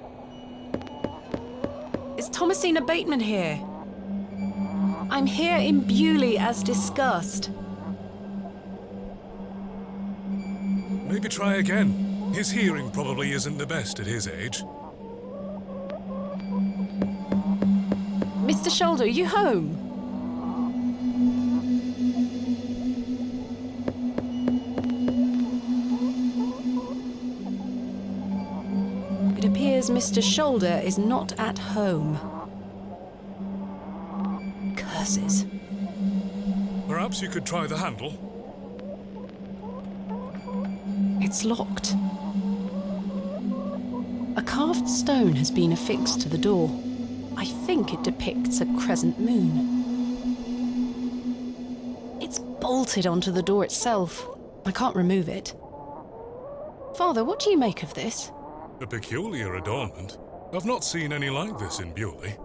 Is Thomasina Bateman here? I'm here in Bewley as discussed. Maybe try again. His hearing probably isn't the best at his age. Mr. Shoulder, are you home? It appears Mr. Shoulder is not at home. Curses. Perhaps you could try the handle. It's locked. A carved stone has been affixed to the door. I think it depicts a crescent moon. It's bolted onto the door itself. I can't remove it. Father, what do you make of this? A peculiar adornment. I've not seen any like this in Bewley,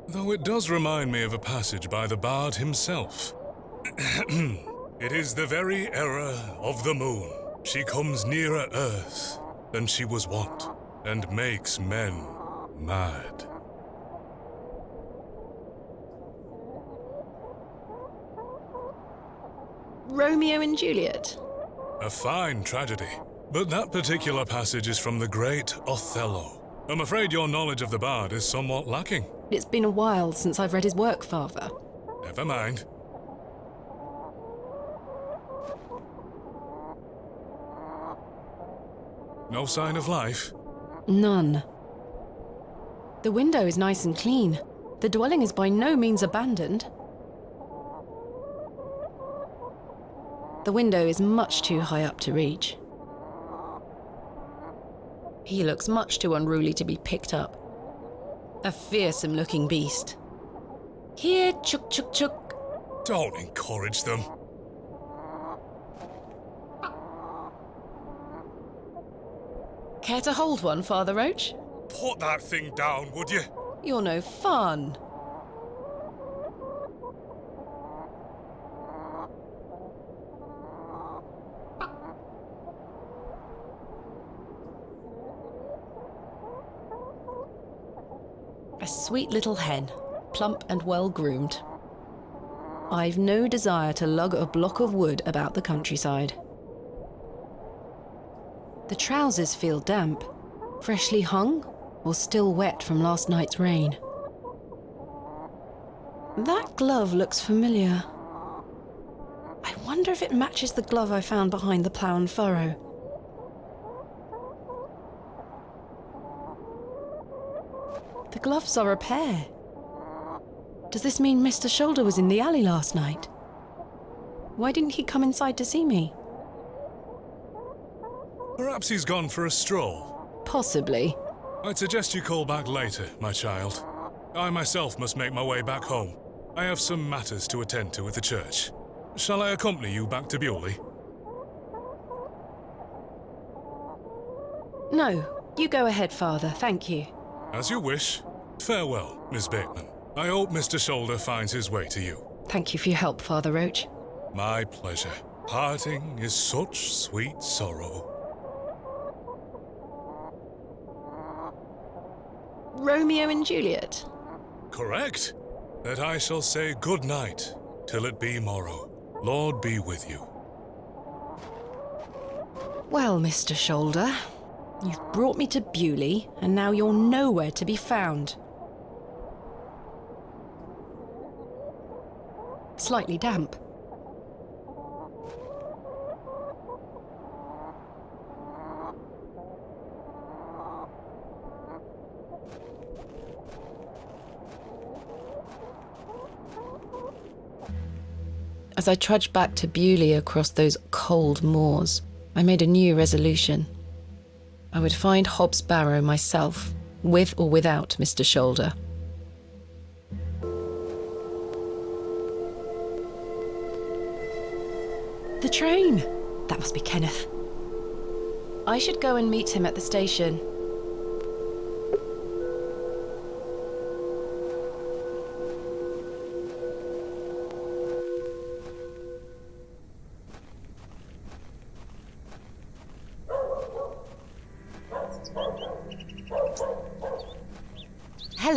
though it does remind me of a passage by the bard himself. It is the very error of the moon. She comes nearer earth than she was wont, and makes men mad. Romeo and Juliet? A fine tragedy. But that particular passage is from the great Othello. I'm afraid your knowledge of the bard is somewhat lacking. It's been a while since I've read his work, Father. Never mind. No sign of life? None. The window is nice and clean. The dwelling is by no means abandoned. The window is much too high up to reach. He looks much too unruly to be picked up. A fearsome-looking beast. Here, chuk chuk chuk. Don't encourage them. Care to hold one, Father Roach? Put that thing down, would you? You're no fun. A sweet little hen, plump and well-groomed. I've no desire to lug a block of wood about the countryside. The trousers feel damp, freshly hung, or still wet from last night's rain. That glove looks familiar. I wonder if it matches the glove I found behind the plough and furrow. The gloves are a pair. Does this mean Mr. Shoulder was in the alley last night? Why didn't he come inside to see me? Perhaps he's gone for a stroll. Possibly. I'd suggest you call back later, my child. I myself must make my way back home. I have some matters to attend to at the church. Shall I accompany you back to Bewley? No, you go ahead, Father, thank you. As you wish. Farewell, Miss Bateman. I hope Mr. Shoulder finds his way to you. Thank you for your help, Father Roach. My pleasure. Parting is such sweet sorrow. Romeo and Juliet? Correct. That I shall say good night till it be morrow. Lord be with you. Well, Mr. Shoulder, you've brought me to Bewley, and now you're nowhere to be found. Slightly damp. As I trudged back to Bewley across those cold moors, I made a new resolution. I would find Hobbs Barrow myself, with or without Mr. Shoulder. The train! That must be Kenneth. I should go and meet him at the station.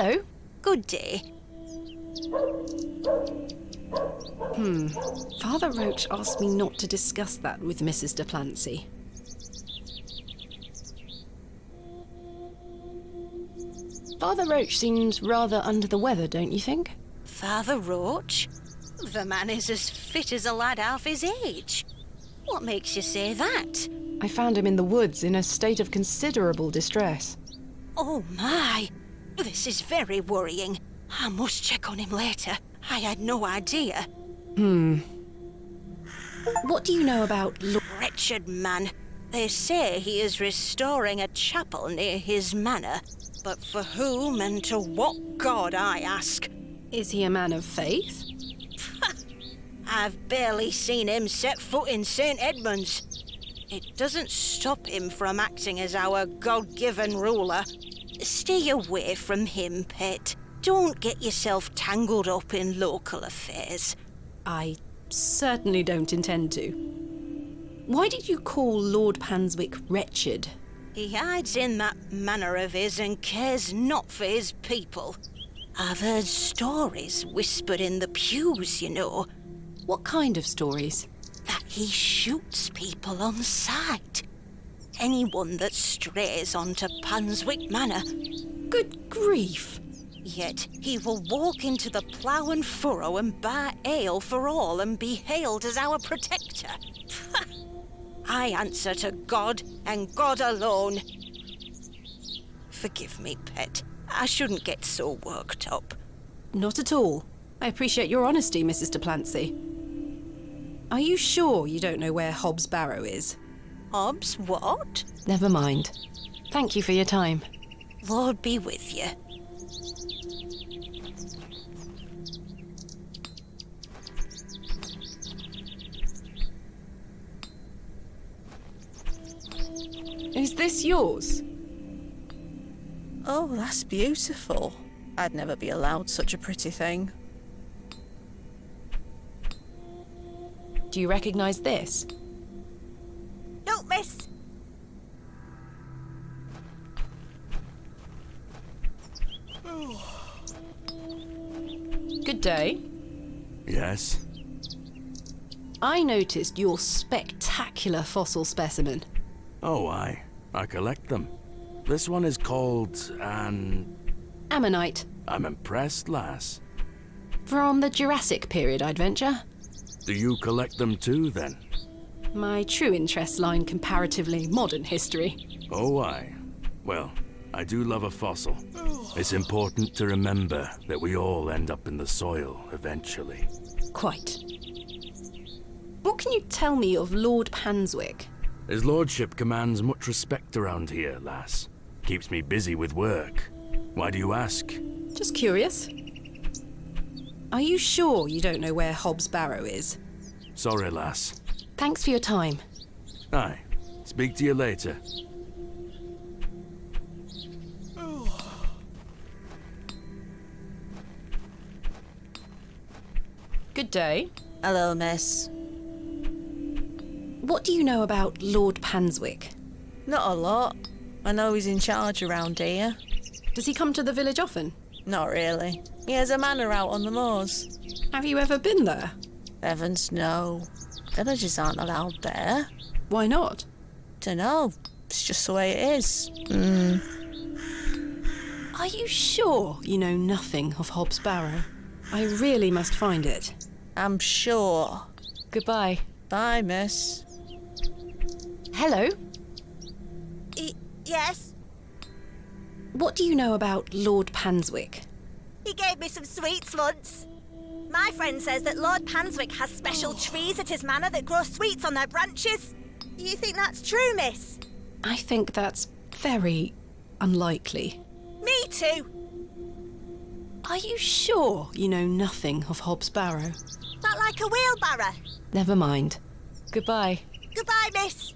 Hello. Good day. Father Roach asked me not to discuss that with Mrs. de Plancy. Father Roach seems rather under the weather, don't you think? Father Roach? The man is as fit as a lad half his age. What makes you say that? I found him in the woods in a state of considerable distress. Oh my! This is very worrying. I must check on him later. I had no idea. What do you know about Wretched man. They say he is restoring a chapel near his manor. But for whom and to what god, I ask? Is he a man of faith? I've barely seen him set foot in St. Edmund's. It doesn't stop him from acting as our God-given ruler. Stay away from him, pet. Don't get yourself tangled up in local affairs. I certainly don't intend to. Why did you call Lord Panswick wretched? He hides in that manner of his and cares not for his people. I've heard stories whispered in the pews, you know. What kind of stories? That he shoots people on sight. Anyone that strays onto Panswick Manor. Good grief! Yet he will walk into the plough and furrow and buy ale for all and be hailed as our protector. I answer to God and God alone. Forgive me, pet. I shouldn't get so worked up. Not at all. I appreciate your honesty, Mrs. de Plancy. Are you sure you don't know where Hobbs Barrow is? Hobbs what? Never mind. Thank you for your time. Lord be with you. Is this yours? Oh, that's beautiful. I'd never be allowed such a pretty thing. Do you recognise this? No, miss. Good day. Yes? I noticed your spectacular fossil specimen. Oh, I collect them. This one is called Ammonite. I'm impressed, lass. From the Jurassic period, I'd venture. Do you collect them too, then? My true interests lie in comparatively modern history. Oh, aye. Well, I do love a fossil. It's important to remember that we all end up in the soil eventually. Quite. What can you tell me of Lord Panswick? His lordship commands much respect around here, lass. Keeps me busy with work. Why do you ask? Just curious. Are you sure you don't know where Hobbs Barrow is? Sorry, lass. Thanks for your time. Aye. Speak to you later. Good day. Hello, miss. What do you know about Lord Panswick? Not a lot. I know he's in charge around here. Does he come to the village often? Not really. He has a manor out on the moors. Have you ever been there? Heavens, no. Villagers aren't allowed there. Why not? Dunno. It's just the way it is. Are you sure you know nothing of Hobbs Barrow? I really must find it. I'm sure. Goodbye. Bye, miss. Hello? Yes? What do you know about Lord Panswick? He gave me some sweets once. My friend says that Lord Panswick has special trees at his manor that grow sweets on their branches. You think that's true, miss? I think that's very unlikely. Me too. Are you sure you know nothing of Hobbs Barrow? That like a wheelbarrow? Never mind. Goodbye. Goodbye, miss.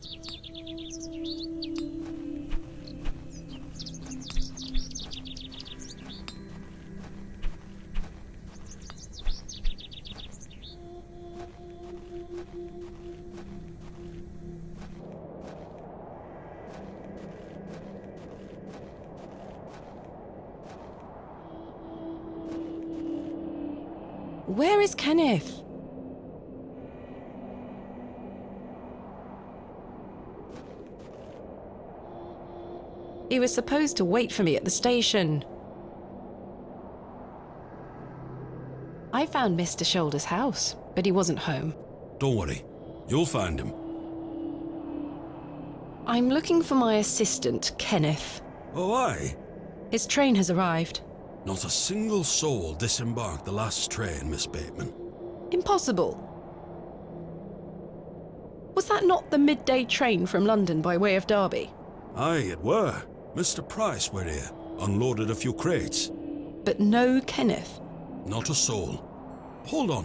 Where is Kenneth? He was supposed to wait for me at the station. I found Mr. Shoulder's house, but he wasn't home. Don't worry. You'll find him. I'm looking for my assistant, Kenneth. Oh, aye? His train has arrived. Not a single soul disembarked the last train, Miss Bateman. Impossible. Was that not the midday train from London by way of Derby? Aye, it were. Mr. Price were here, unloaded a few crates. But no Kenneth. Not a soul. Hold on.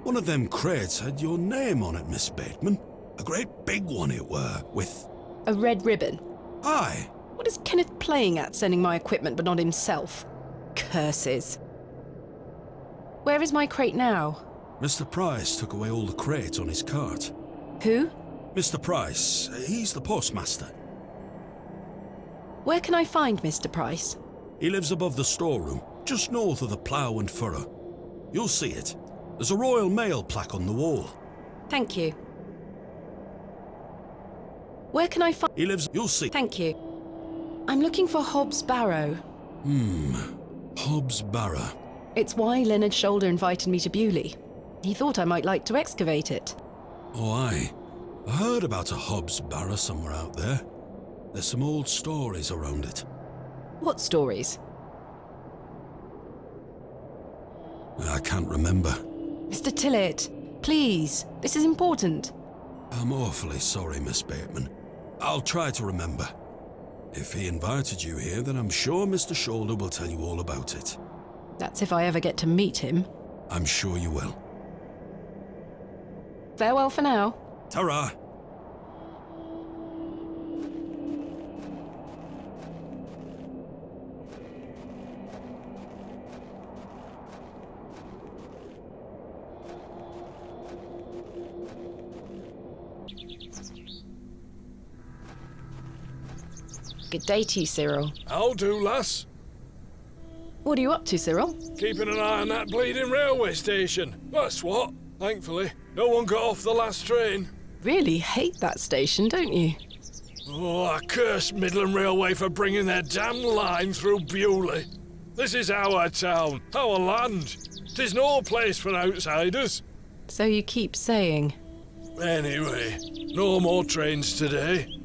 One of them crates had your name on it, Miss Bateman. A great big one it were, with... A red ribbon. Aye. What is Kenneth playing at, sending my equipment but not himself? Curses. Where is my crate now? Mr. Price took away all the crates on his cart. Who? Mr. Price. He's the postmaster. Where can I find Mr. Price? He lives above the storeroom, just north of the plough and furrow. You'll see it. There's a Royal Mail plaque on the wall. Thank you. Where can I find... He lives... You'll see... Thank you. I'm looking for Hobbs Barrow. Hobbs Barrow. It's why Leonard Shoulder invited me to Bewley. He thought I might like to excavate it. Oh, aye. I heard about a Hobbs Barrow somewhere out there. There's some old stories around it. What stories? I can't remember. Mr. Tillett, please. This is important. I'm awfully sorry, Miss Bateman. I'll try to remember. If he invited you here, then I'm sure Mr. Shoulder will tell you all about it. That's if I ever get to meet him. I'm sure you will. Farewell for now. Ta-ra! Good day to you, Cyril. How do, lass? What are you up to, Cyril? Keeping an eye on that bleeding railway station. That's what. Thankfully, no one got off the last train. Really hate that station, don't you? Oh, I curse Midland Railway for bringing their damn line through Bewley. This is our town, our land. 'Tis no place for outsiders. So you keep saying. Anyway, no more trains today.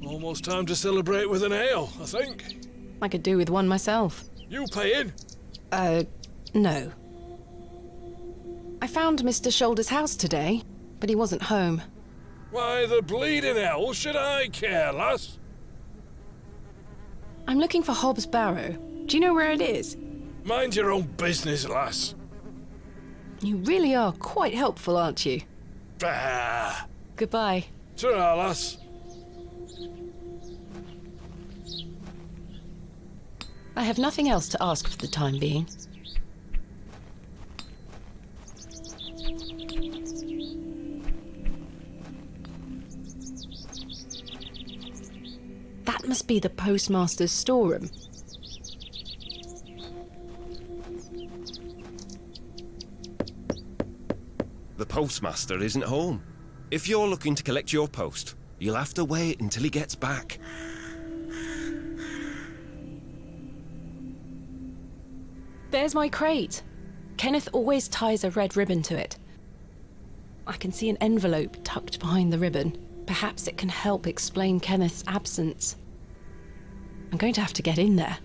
Almost time to celebrate with an ale, I think. I could do with one myself. You paying? No. I found Mr. Shoulder's house today, but he wasn't home. Why the bleeding hell should I care, lass? I'm looking for Hobbs Barrow. Do you know where it is? Mind your own business, lass. You really are quite helpful, aren't you? Bah. Goodbye. Ta-ra, lass. I have nothing else to ask for the time being. That must be the postmaster's storeroom. The postmaster isn't home. If you're looking to collect your post, you'll have to wait until he gets back. There's my crate. Kenneth always ties a red ribbon to it. I can see an envelope tucked behind the ribbon. Perhaps it can help explain Kenneth's absence. I'm going to have to get in there.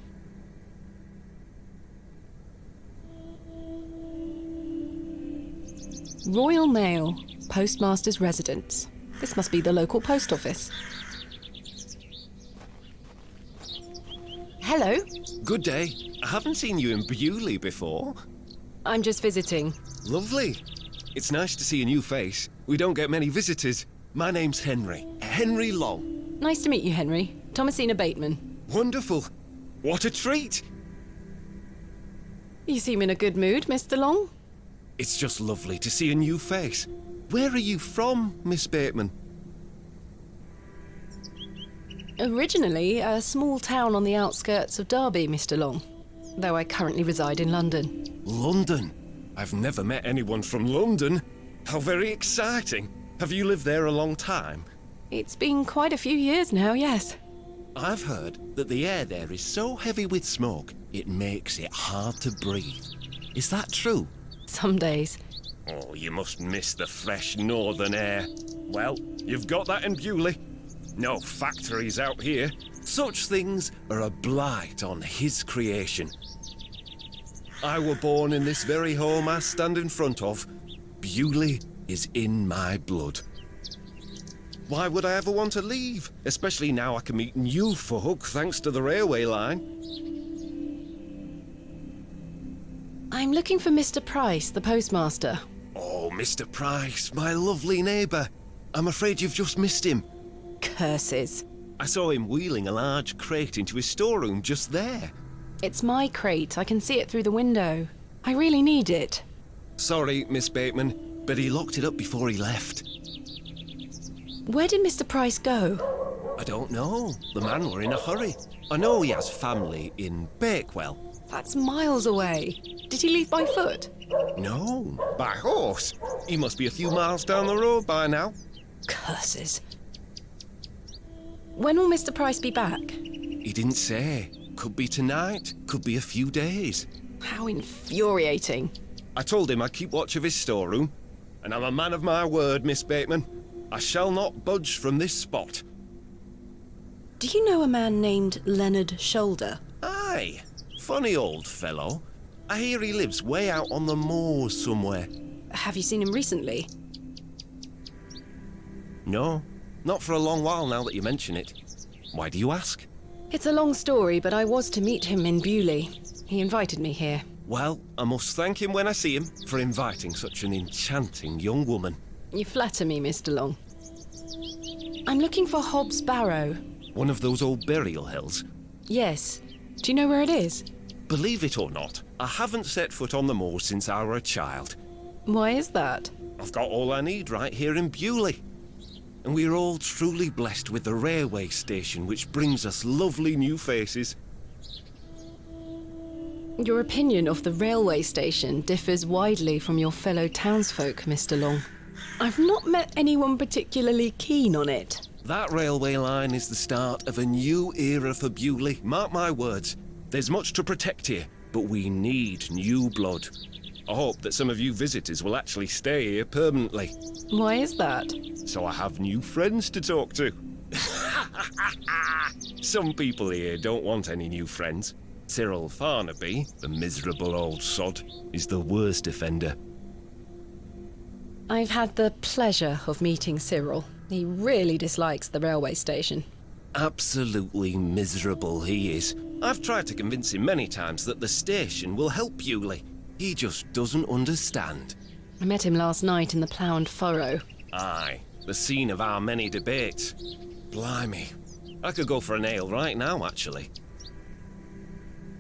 Royal Mail, Postmaster's Residence. This must be the local post office. Hello. Good day. I haven't seen you in Bewley before. I'm just visiting. Lovely. It's nice to see a new face. We don't get many visitors. My name's Henry. Henry Long. Nice to meet you, Henry. Thomasina Bateman. Wonderful. What a treat. You seem in a good mood, Mr. Long. It's just lovely to see a new face. Where are you from, Miss Bateman? Originally, a small town on the outskirts of Derby, Mr. Long. Though I currently reside in London. London? I've never met anyone from London. How very exciting. Have you lived there a long time? It's been quite a few years now, yes. I've heard that the air there is so heavy with smoke, it makes it hard to breathe. Is that true? Some days. Oh, you must miss the fresh northern air. Well, you've got that in Bewley. No factories out here. Such things are a blight on his creation. I were born in this very home I stand in front of. Bewley is in my blood. Why would I ever want to leave? Especially now I can meet new folk thanks to the railway line. I'm looking for Mr. Price, the postmaster. Oh, Mr. Price, my lovely neighbour. I'm afraid you've just missed him. Curses. I saw him wheeling a large crate into his storeroom just there. It's my crate. I can see it through the window. I really need it. Sorry, Miss Bateman, but he locked it up before he left. Where did Mr. Price go? I don't know. The man were in a hurry. I know he has family in Bakewell. That's miles away. Did he leave by foot? No, by horse. He must be a few miles down the road by now. Curses. When will Mr. Price be back? He didn't say. Could be tonight, could be a few days. How infuriating. I told him I'd keep watch of his storeroom, and I'm a man of my word, Miss Bateman. I shall not budge from this spot. Do you know a man named Leonard Shoulder? Aye, funny old fellow. I hear he lives way out on the moors somewhere. Have you seen him recently? No, not for a long while now that you mention it. Why do you ask? It's a long story, but I was to meet him in Bewley. He invited me here. Well, I must thank him when I see him for inviting such an enchanting young woman. You flatter me, Mr. Long. I'm looking for Hobbs Barrow. One of those old burial hills? Yes. Do you know where it is? Believe it or not, I haven't set foot on the moors since I were a child. Why is that? I've got all I need right here in Bewley. And we're all truly blessed with the railway station, which brings us lovely new faces. Your opinion of the railway station differs widely from your fellow townsfolk, Mr. Long. I've not met anyone particularly keen on it. That railway line is the start of a new era for Bewley, mark my words. There's much to protect here, but we need new blood. I hope that some of you visitors will actually stay here permanently. Why is that? So I have new friends to talk to. Some people here don't want any new friends. Cyril Farnaby, the miserable old sod, is the worst offender. I've had the pleasure of meeting Cyril. He really dislikes the railway station. Absolutely miserable he is. I've tried to convince him many times that the station will help Bewley. He just doesn't understand. I met him last night in the Plough and Furrow. Aye, the scene of our many debates. Blimey. I could go for an ale right now, actually.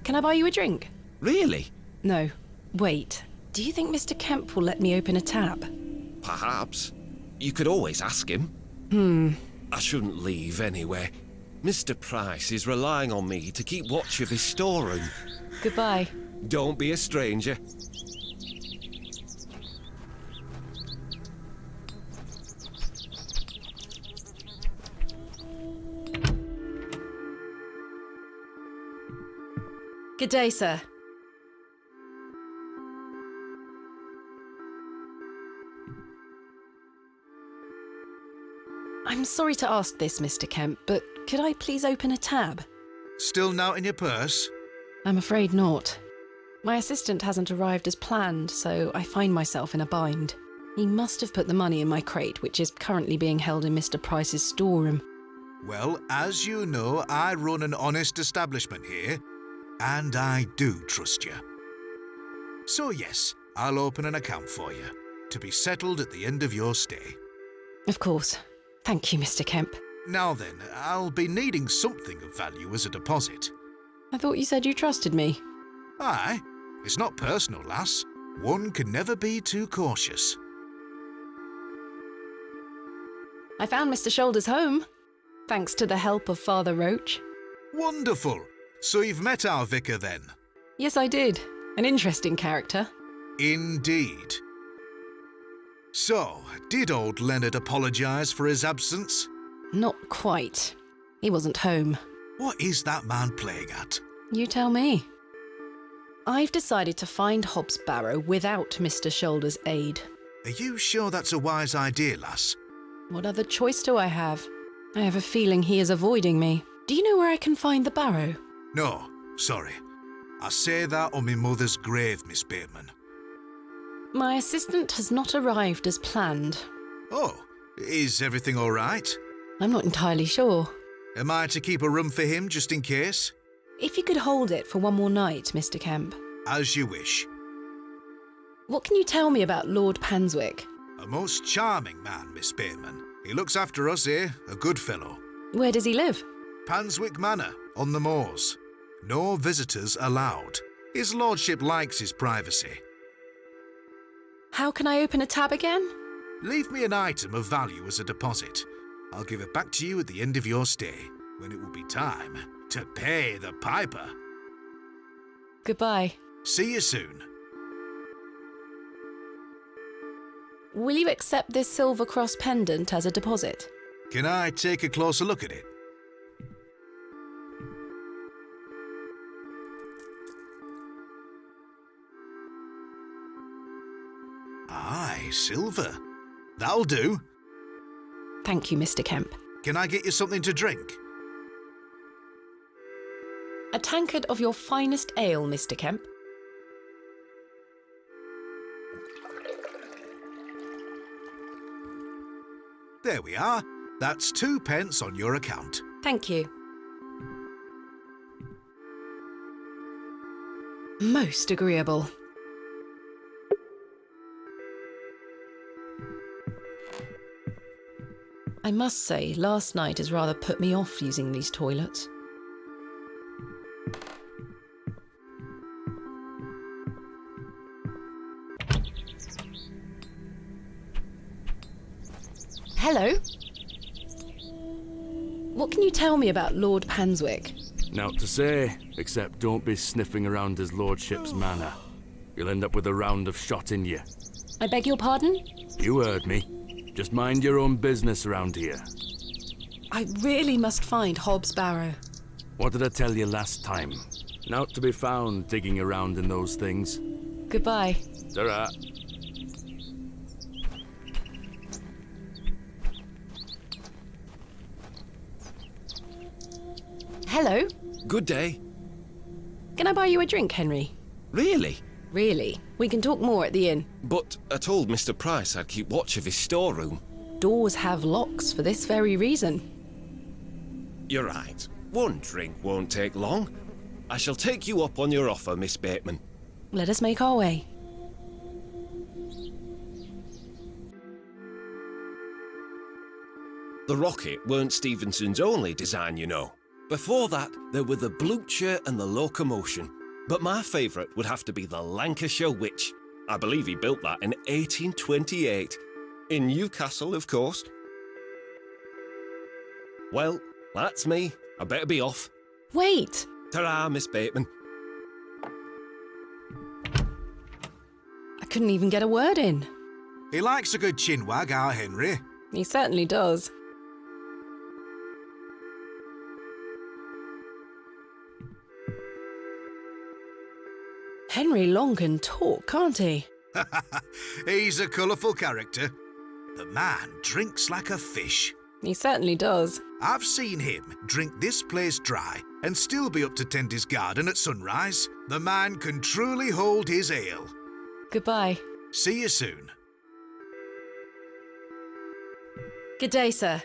Can I buy you a drink? Really? No. Wait. Do you think Mr. Kemp will let me open a tab? Perhaps. You could always ask him. I shouldn't leave anyway. Mr. Price is relying on me to keep watch of his storeroom. Goodbye. Don't be a stranger. Good day, sir. I'm sorry to ask this, Mr. Kemp, but could I please open a tab? Still not in your purse? I'm afraid not. My assistant hasn't arrived as planned, so I find myself in a bind. He must have put the money in my crate, which is currently being held in Mr. Price's storeroom. Well, as you know, I run an honest establishment here, and I do trust you. So yes, I'll open an account for you, to be settled at the end of your stay. Of course. Thank you, Mr. Kemp. Now then, I'll be needing something of value as a deposit. I thought you said you trusted me. Aye, it's not personal, lass. One can never be too cautious. I found Mr. Shoulder's home, thanks to the help of Father Roach. Wonderful! So you've met our vicar then? Yes, I did. An interesting character. Indeed. So, did old Leonard apologise for his absence? Not quite. He wasn't home. What is that man playing at? You tell me. I've decided to find Hobbs Barrow without Mr. Shoulder's aid. Are you sure that's a wise idea, lass? What other choice do I have? I have a feeling he is avoiding me. Do you know where I can find the Barrow? No, sorry. I say that on my mother's grave, Miss Bateman. My assistant has not arrived as planned. Oh, is everything all right? I'm not entirely sure. Am I to keep a room for him just in case? If you could hold it for one more night, Mr. Kemp. As you wish. What can you tell me about Lord Panswick? A most charming man, Miss Bateman. He looks after us here, a good fellow. Where does he live? Panswick Manor, on the moors. No visitors allowed. His lordship likes his privacy. How can I open a tab again? Leave me an item of value as a deposit. I'll give it back to you at the end of your stay, when it will be time to pay the piper. Goodbye. See you soon. Will you accept this silver cross pendant as a deposit? Can I take a closer look at it? Aye, silver. That'll do. Thank you, Mr. Kemp. Can I get you something to drink? A tankard of your finest ale, Mr. Kemp. There we are. That's 2 pence on your account. Thank you. Most agreeable. I must say, last night has rather put me off using these toilets. Hello? What can you tell me about Lord Panswick? Naught to say, except don't be sniffing around his lordship's manor. You'll end up with a round of shot in you. I beg your pardon? You heard me. Just mind your own business around here. I really must find Hobbs Barrow. What did I tell you last time? Naught to be found digging around in those things. Goodbye. Ta-ra. Hello? Good day. Can I buy you a drink, Henry? Really? Really. We can talk more at the inn. But I told Mr. Price I'd keep watch of his storeroom. Doors have locks for this very reason. You're right. One drink won't take long. I shall take you up on your offer, Miss Bateman. Let us make our way. The rocket weren't Stevenson's only design, you know. Before that, there were the Blucher and the Locomotion. But my favourite would have to be the Lancashire Witch. I believe he built that in 1828. In Newcastle, of course. Well, that's me. I better be off. Wait! Ta-ra, Miss Bateman. I couldn't even get a word in. He likes a good chinwag, our Henry. He certainly does. Henry Long can talk, can't he? He's a colourful character. The man drinks like a fish. He certainly does. I've seen him drink this place dry and still be up to tend his garden at sunrise. The man can truly hold his ale. Goodbye. See you soon. Good day, sir.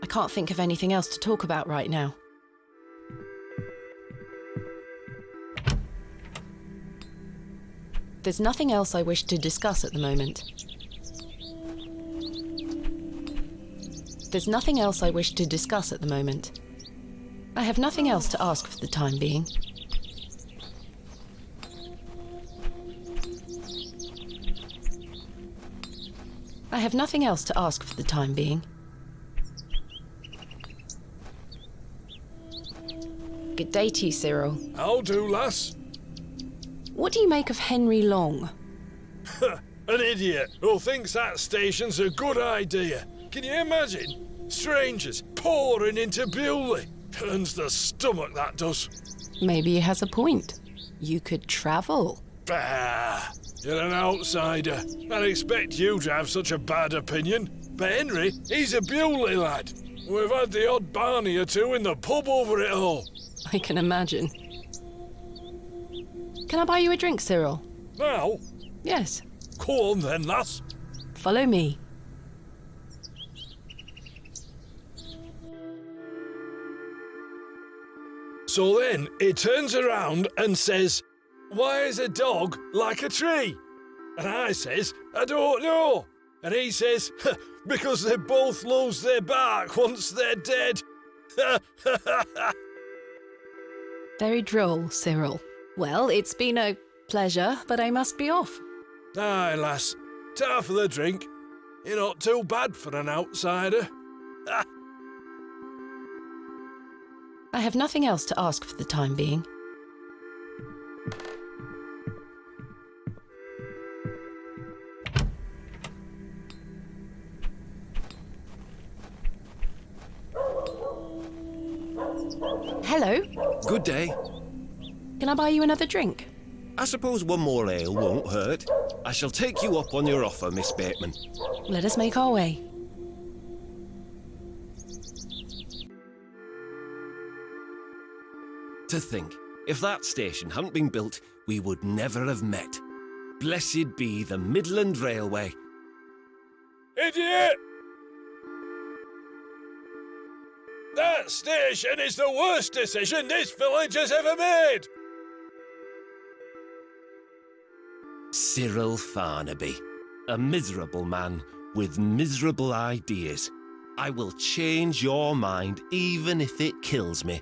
I can't think of anything else to talk about right now. There's nothing else I wish to discuss at the moment. There's nothing else I wish to discuss at the moment. I have nothing else to ask for the time being. I have nothing else to ask for the time being. Good day to you, Cyril. How do, lass? What do you make of Henry Long? An idiot who thinks that station's a good idea. Can you imagine? Strangers pouring into Bewley. Turns the stomach, that does. Maybe he has a point. You could travel. Bah! You're an outsider. I'd expect you to have such a bad opinion. But Henry, he's a Bewley lad. We've had the odd barney or two in the pub over it all. I can imagine. Can I buy you a drink, Cyril? Now? Yes. Go on then, lass. Follow me. So then he turns around and says, "Why is a dog like a tree?" And I says, "I don't know." And he says, "Because they both lose their bark once they're dead." Very droll, Cyril. Well, it's been a pleasure, but I must be off. Aye, lass. Ta for the drink. You're not too bad for an outsider. I have nothing else to ask for the time being. Hello. Good day. Can I buy you another drink? I suppose one more ale won't hurt. I shall take you up on your offer, Miss Bateman. Let us make our way. To think, if that station hadn't been built, we would never have met. Blessed be the Midland Railway. Idiot! That station is the worst decision this village has ever made! Cyril Farnaby, a miserable man with miserable ideas. I will change your mind even if it kills me.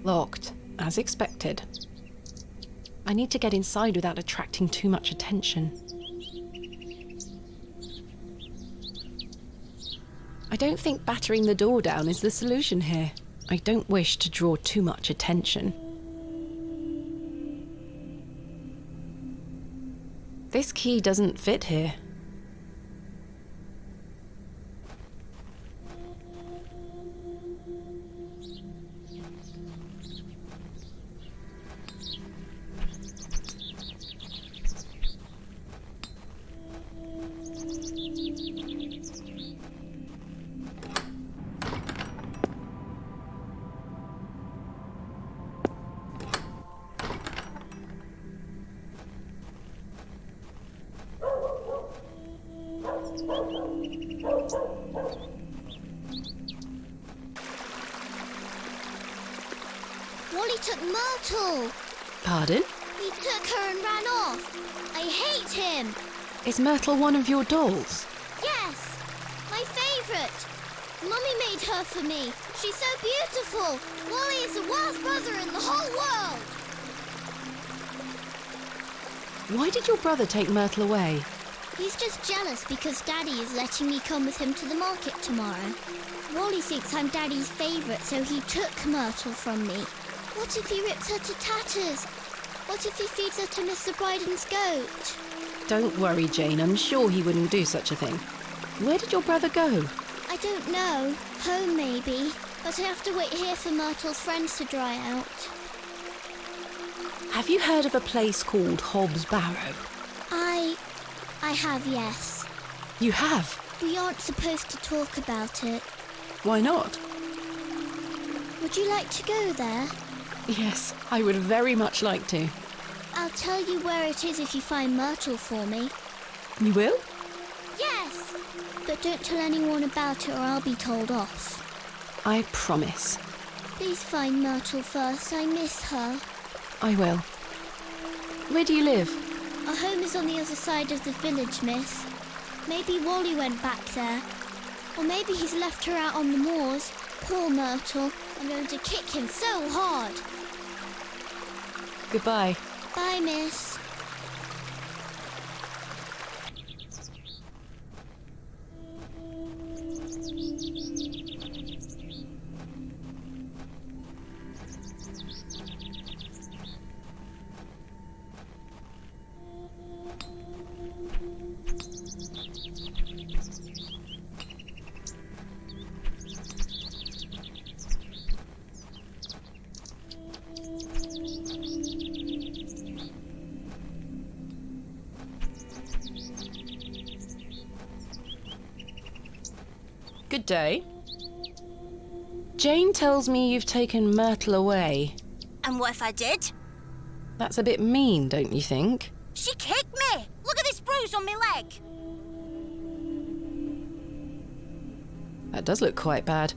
Locked, as expected. I need to get inside without attracting too much attention. I don't think battering the door down is the solution here. I don't wish to draw too much attention. This key doesn't fit here. Wally took Myrtle. Pardon? He took her and ran off. I hate him. Is Myrtle one of your dolls? Yes, my favourite. Mummy made her for me. She's so beautiful. Wally is the worst brother in the whole world. Why did your brother take Myrtle away? He's just jealous because Daddy is letting me come with him to the market tomorrow. Wally thinks I'm Daddy's favourite, so he took Myrtle from me. What if he rips her to tatters? What if he feeds her to Mr. Bryden's goat? Don't worry, Jane. I'm sure he wouldn't do such a thing. Where did your brother go? I don't know. Home, maybe. But I have to wait here for Myrtle's friends to dry out. Have you heard of a place called Hobbs Barrow? I have, yes. You have? We aren't supposed to talk about it. Why not? Would you like to go there? Yes, I would very much like to. I'll tell you where it is if you find Myrtle for me. You will? Yes! But don't tell anyone about it or I'll be told off. I promise. Please find Myrtle first. I miss her. I will. Where do you live? Our home is on the other side of the village, miss. Maybe Wally went back there. Or maybe he's left her out on the moors. Poor Myrtle. I'm going to kick him so hard. Goodbye. Bye, miss. Good day. Jane tells me you've taken Myrtle away. And what if I did? That's a bit mean, don't you think? She kicked me! Look at this bruise on my leg! That does look quite bad.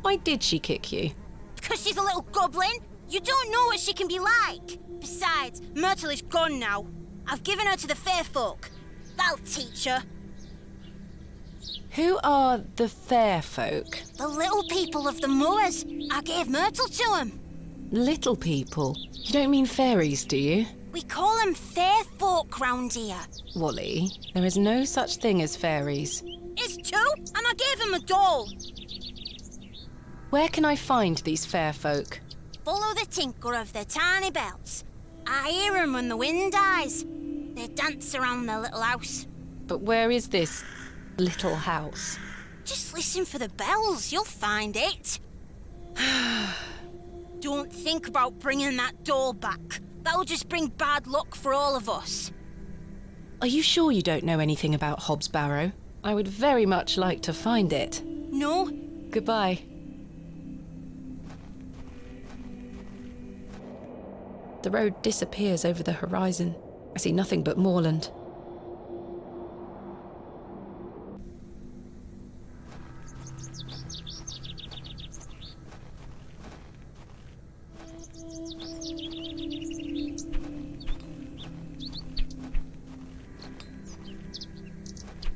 Why did she kick you? Because she's a little goblin. You don't know what she can be like. Besides, Myrtle is gone now. I've given her to the fair folk. That'll teach her. Who are the fair folk? The little people of the moors. I gave Myrtle to them. Little people? You don't mean fairies, do you? We call them fair folk round here. Wally, there is no such thing as fairies. It's true, and I gave them a doll. Where can I find these fair folk? Follow the tinkle of their tiny bells. I hear them when the wind dies. They dance around their little house. But where is this little house? Just listen for the bells, you'll find it. Don't think about bringing that doll back. That'll just bring bad luck for all of us. Are you sure you don't know anything about Hobbs Barrow? I would very much like to find it. No. Goodbye. The road disappears over the horizon. I see nothing but moorland.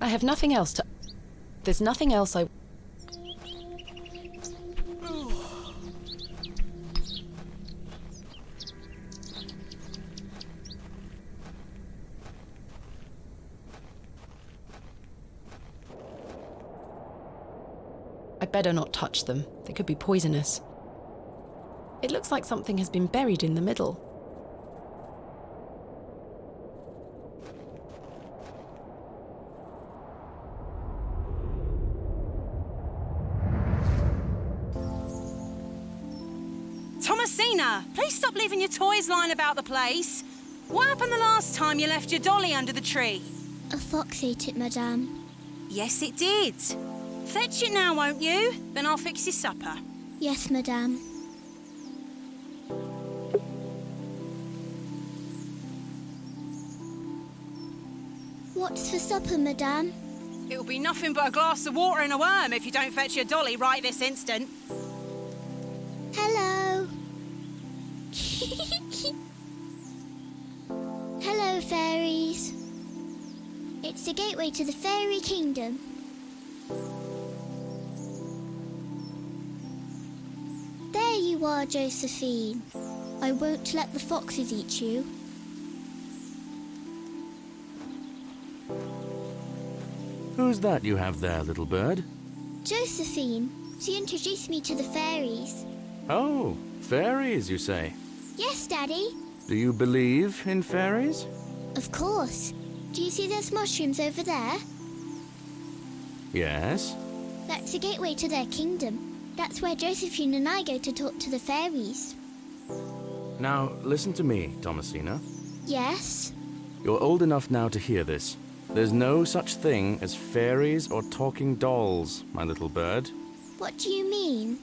I have nothing else to... There's nothing else I... I'd better not touch them. They could be poisonous. It looks like something has been buried in the middle. Thomasina, please stop leaving your toys lying about the place. What happened the last time you left your dolly under the tree? A fox ate it, madame. Yes, it did. Fetch it now, won't you? Then I'll fix your supper. Yes, madame. What's for supper, madame? It'll be nothing but a glass of water and a worm if you don't fetch your dolly right this instant. Hello. Hello, fairies. It's the gateway to the fairy kingdom. There you are, Josephine. I won't let the foxes eat you. Who's that you have there, little bird? Josephine. She introduced me to the fairies. Oh, fairies, you say? Yes, Daddy. Do you believe in fairies? Of course. Do you see those mushrooms over there? Yes. That's the gateway to their kingdom. That's where Josephine and I go to talk to the fairies. Now, listen to me, Thomasina. Yes? You're old enough now to hear this. There's no such thing as fairies or talking dolls, my little bird. What do you mean?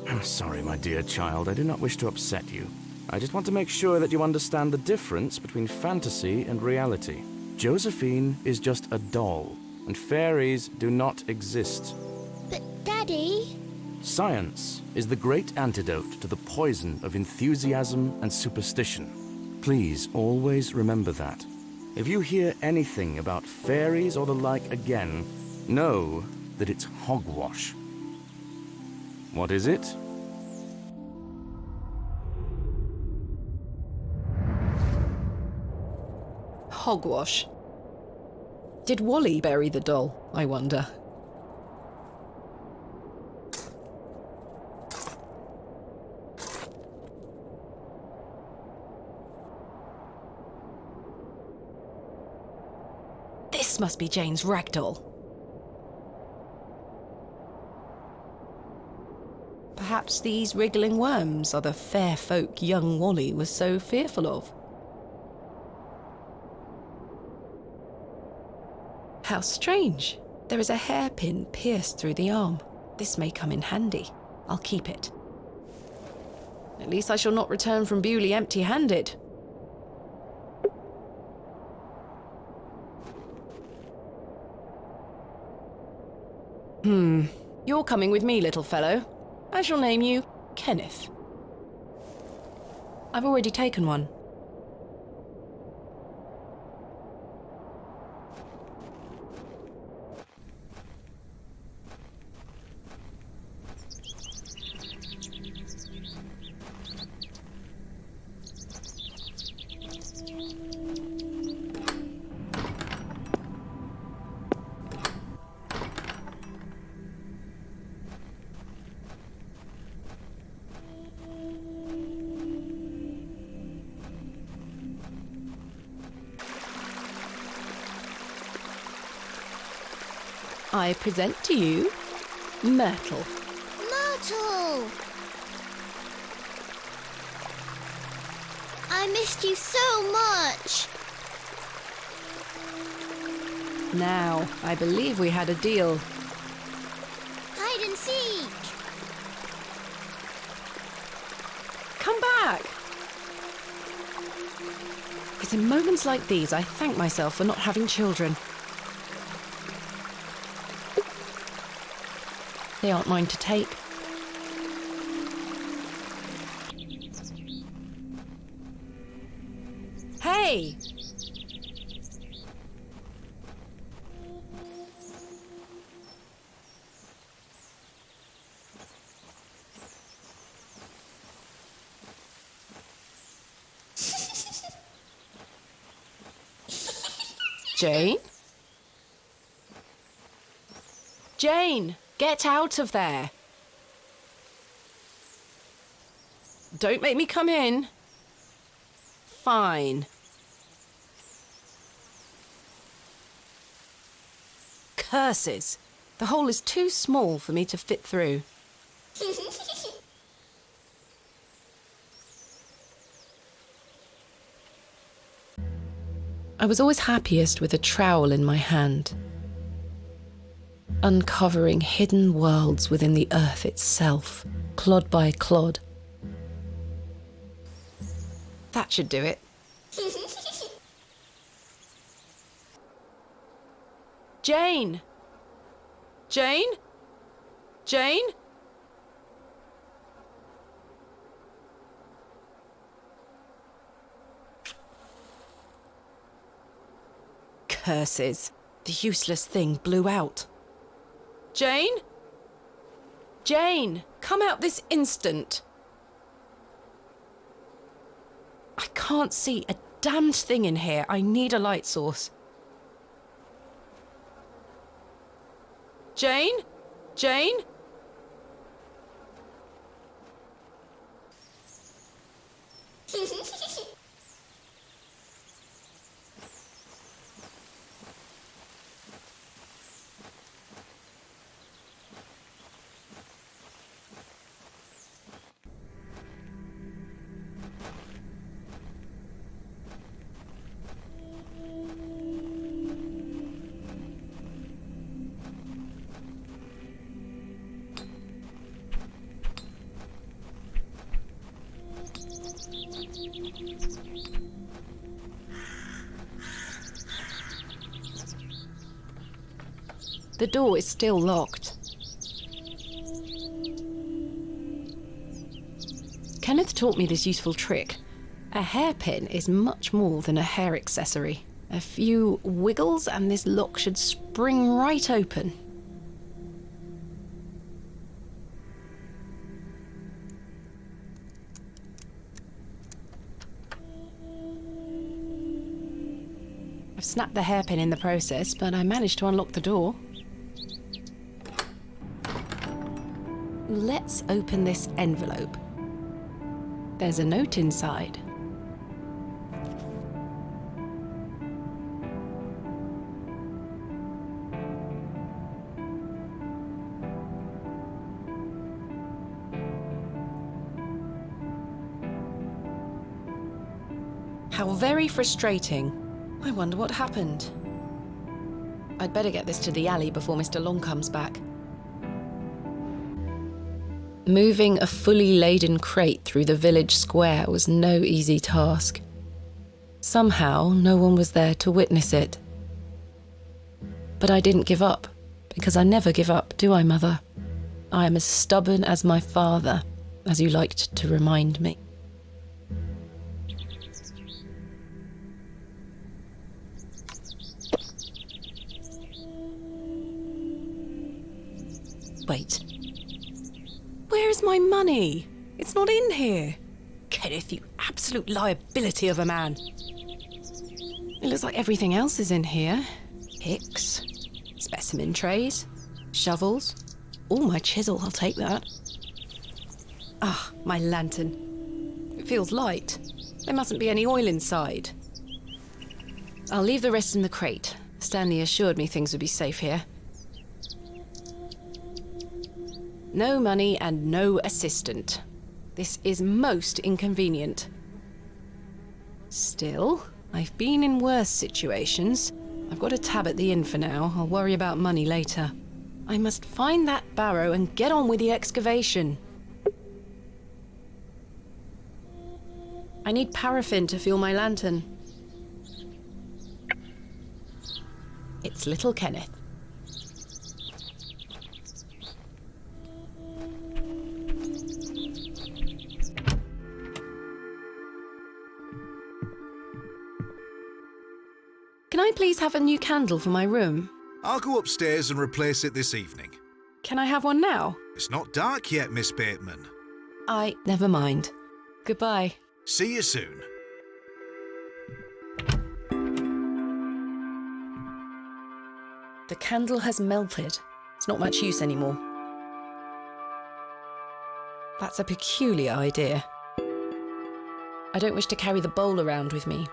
I'm sorry, my dear child. I do not wish to upset you. I just want to make sure that you understand the difference between fantasy and reality. Josephine is just a doll, and fairies do not exist. But, Daddy... Science is the great antidote to the poison of enthusiasm and superstition. Please always remember that. If you hear anything about fairies or the like again, know that it's hogwash. What is it? Hogwash. Did Wally bury the doll, I wonder? This must be Jane's ragdoll. Perhaps these wriggling worms are the fair folk young Wally was so fearful of. How strange. There is a hairpin pierced through the arm. This may come in handy. I'll keep it. At least I shall not return from Bewley empty-handed. You're coming with me, little fellow. I shall name you Kenneth. I've already taken one. I present to you Myrtle. Myrtle! I missed you so much. Now, I believe we had a deal. Hide and seek. Come back! It's in moments like these I thank myself for not having children. They aren't mine to take. Hey! Jane? Jane! Get out of there! Don't make me come in. Fine. Curses! The hole is too small for me to fit through. I was always happiest with a trowel in my hand, uncovering hidden worlds within the earth itself, clod by clod. That should do it. Jane! Jane? Jane? Curses. The useless thing blew out. Jane? Jane, come out this instant. I can't see a damned thing in here. I need a light source. Jane? Jane? The door is still locked. Kenneth taught me this useful trick. A hairpin is much more than a hair accessory. A few wiggles and this lock should spring right open. I've snapped the hairpin in the process, but I managed to unlock the door. Let's open this envelope. There's a note inside. How very frustrating. I wonder what happened. I'd better get this to the alley before Mr. Long comes back. Moving a fully laden crate through the village square was no easy task. Somehow, no one was there to witness it. But I didn't give up, because I never give up, do I, Mother? I am as stubborn as my father, as you liked to remind me. Wait. Where is my money? It's not in here. Kenneth, you absolute liability of a man. It looks like everything else is in here. Picks, specimen trays, shovels. Oh, my chisel, I'll take that. Ah, my lantern. It feels light. There mustn't be any oil inside. I'll leave the rest in the crate. Stanley assured me things would be safe here. No money and no assistant. This is most inconvenient. Still, I've been in worse situations. I've got a tab at the inn for now. I'll worry about money later. I must find that Barrow and get on with the excavation. I need paraffin to fuel my lantern. It's little Kenneth. Can I please have a new candle for my room? I'll go upstairs and replace it this evening. Can I have one now? It's not dark yet, Miss Bateman. Never mind. Goodbye. See you soon. The candle has melted. It's not much use anymore. That's a peculiar idea. I don't wish to carry the bowl around with me.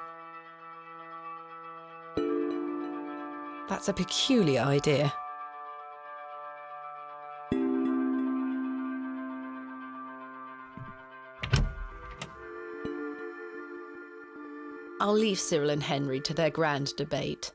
That's a peculiar idea. I'll leave Cyril and Henry to their grand debate.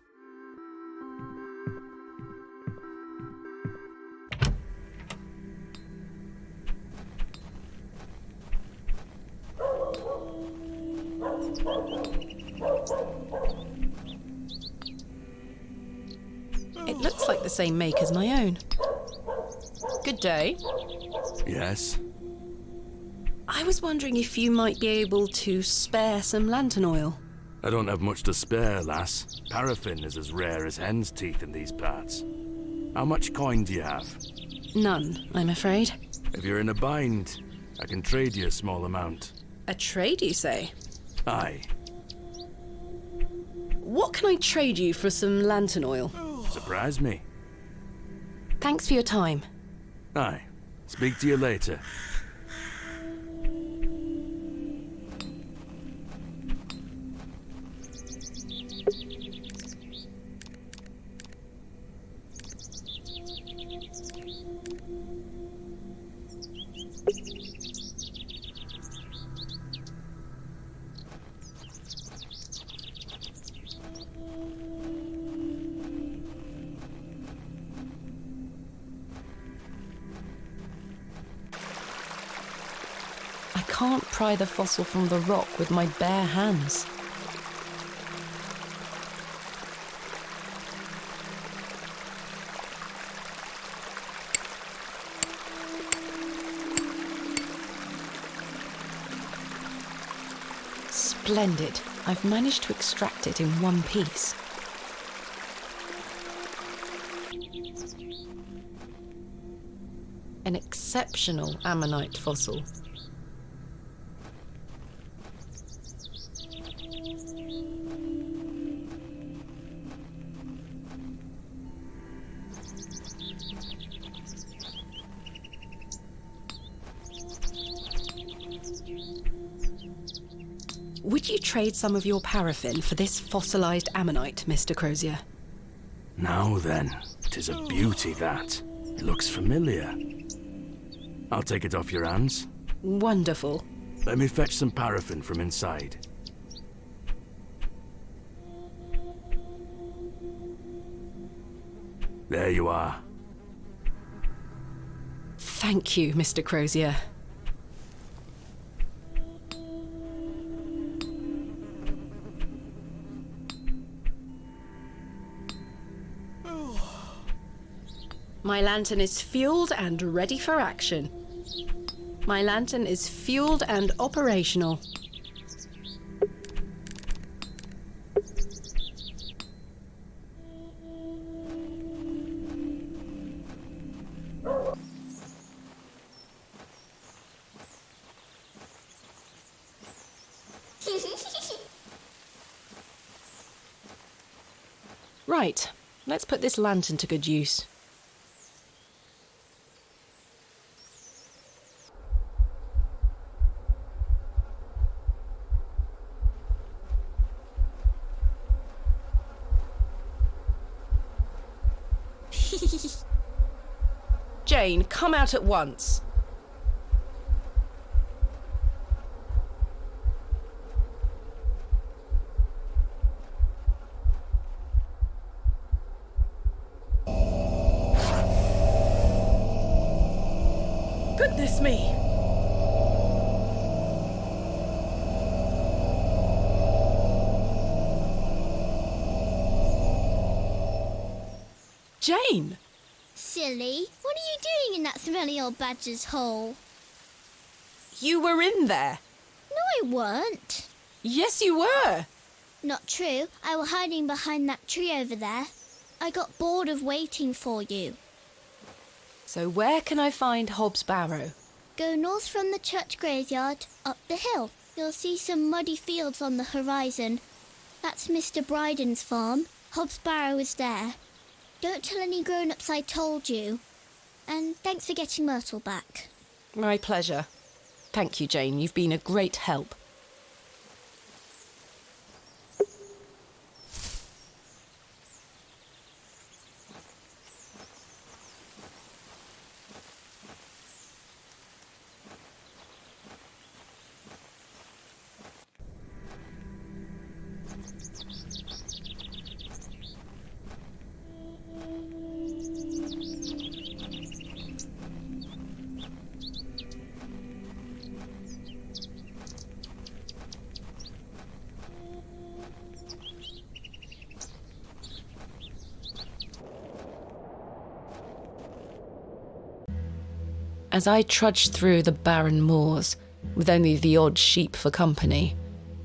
It looks like the same make as my own. Good day. Yes? I was wondering if you might be able to spare some lantern oil. I don't have much to spare, lass. Paraffin is as rare as hen's teeth in these parts. How much coin do you have? None, I'm afraid. If you're in a bind, I can trade you a small amount. A trade, you say? Aye. What can I trade you for some lantern oil? Surprise me. Thanks for your time. Aye. Speak to you later. I can't pry the fossil from the rock with my bare hands. Splendid. I've managed to extract it in one piece. An exceptional ammonite fossil. Would you trade some of your paraffin for this fossilized ammonite, Mr. Crozier? Now then, 'tis a beauty that. It looks familiar. I'll take it off your hands. Wonderful. Let me fetch some paraffin from inside. There you are. Thank you, Mr. Crozier. My lantern is fueled and ready for action. My lantern is fueled and operational. Right, let's put this lantern to good use. Jane, come out at once. Goodness me! Jane! Silly, what are you doing in that smelly old badger's hole? You were in there. No, I weren't. Yes, you were. Not true. I was hiding behind that tree over there. I got bored of waiting for you. So where can I find Hobbs Barrow? Go north from the church graveyard, up the hill. You'll see some muddy fields on the horizon. That's Mr. Bryden's farm. Hobbs Barrow is there. Don't tell any grown-ups I told you. And thanks for getting Myrtle back. My pleasure. Thank you, Jane. You've been a great help. As I trudged through the barren moors, with only the odd sheep for company,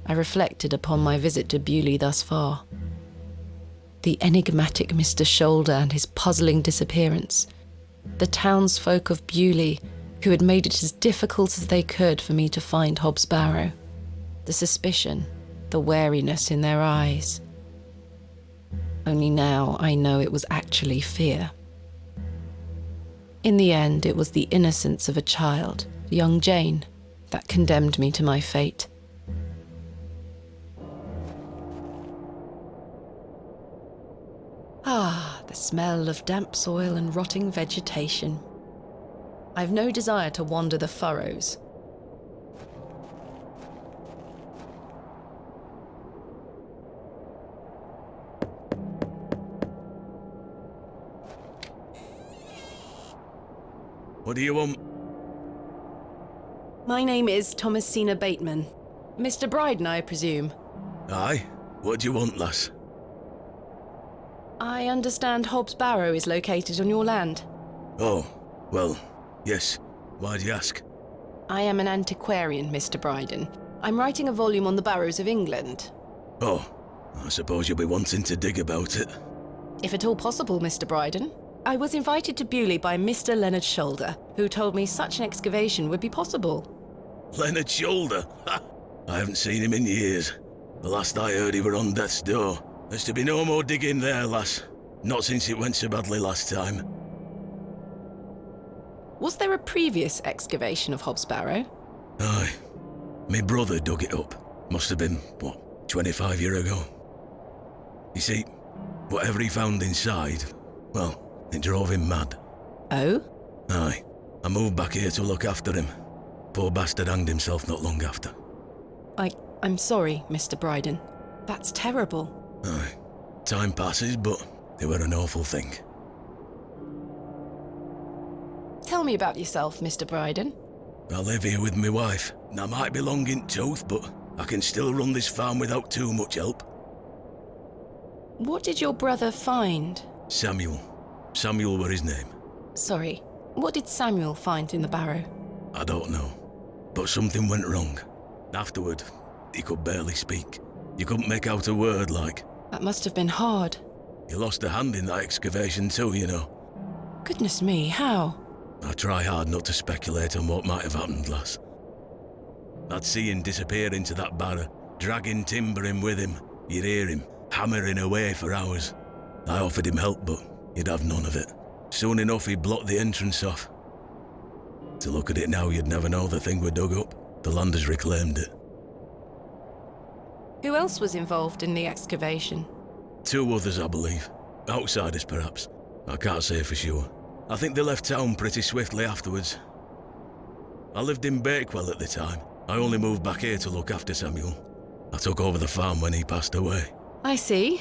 I reflected upon my visit to Bewley thus far. The enigmatic Mr. Shoulder and his puzzling disappearance, the townsfolk of Bewley who had made it as difficult as they could for me to find Hobbs Barrow, the suspicion, the wariness in their eyes. Only now I know it was actually fear. In the end, it was the innocence of a child, young Jane, that condemned me to my fate. Ah, the smell of damp soil and rotting vegetation. I've no desire to wander the furrows. What do you want? My name is Thomasina Bateman. Mr. Bryden, I presume. Aye? What do you want, lass? I understand Hobbs Barrow is located on your land. Oh, well, yes. Why do you ask? I am an antiquarian, Mr. Bryden. I'm writing a volume on the Barrows of England. Oh, I suppose you'll be wanting to dig about it. If at all possible, Mr. Bryden. I was invited to Bewley by Mr. Leonard Shoulder, who told me such an excavation would be possible. Leonard Shoulder? Ha! I haven't seen him in years. The last I heard he were on death's door. There's to be no more digging there, lass. Not since it went so badly last time. Was there a previous excavation of Hobbs Barrow? Aye. My brother dug it up. Must have been, 25 years ago. You see, whatever he found inside, well, it drove him mad. Oh? Aye. I moved back here to look after him. Poor bastard hanged himself not long after. I'm sorry, Mr. Bryden. That's terrible. Aye. Time passes, but it were an awful thing. Tell me about yourself, Mr. Bryden. I live here with my wife. And I might be long in tooth, but I can still run this farm without too much help. What did your brother find? Samuel. Samuel were his name. Sorry, what did Samuel find in the barrow? I don't know. But something went wrong. Afterward, he could barely speak. You couldn't make out a word, like. That must have been hard. He lost a hand in that excavation too, you know. Goodness me, how? I try hard not to speculate on what might have happened, lass. I'd see him disappear into that barrow, dragging timber in with him. You'd hear him hammering away for hours. I offered him help, but he'd have none of it. Soon enough, he blocked the entrance off. To look at it now, you'd never know the thing we dug up. The landers reclaimed it. Who else was involved in the excavation? 2 others, I believe. Outsiders, perhaps. I can't say for sure. I think they left town pretty swiftly afterwards. I lived in Bakewell at the time. I only moved back here to look after Samuel. I took over the farm when he passed away. I see.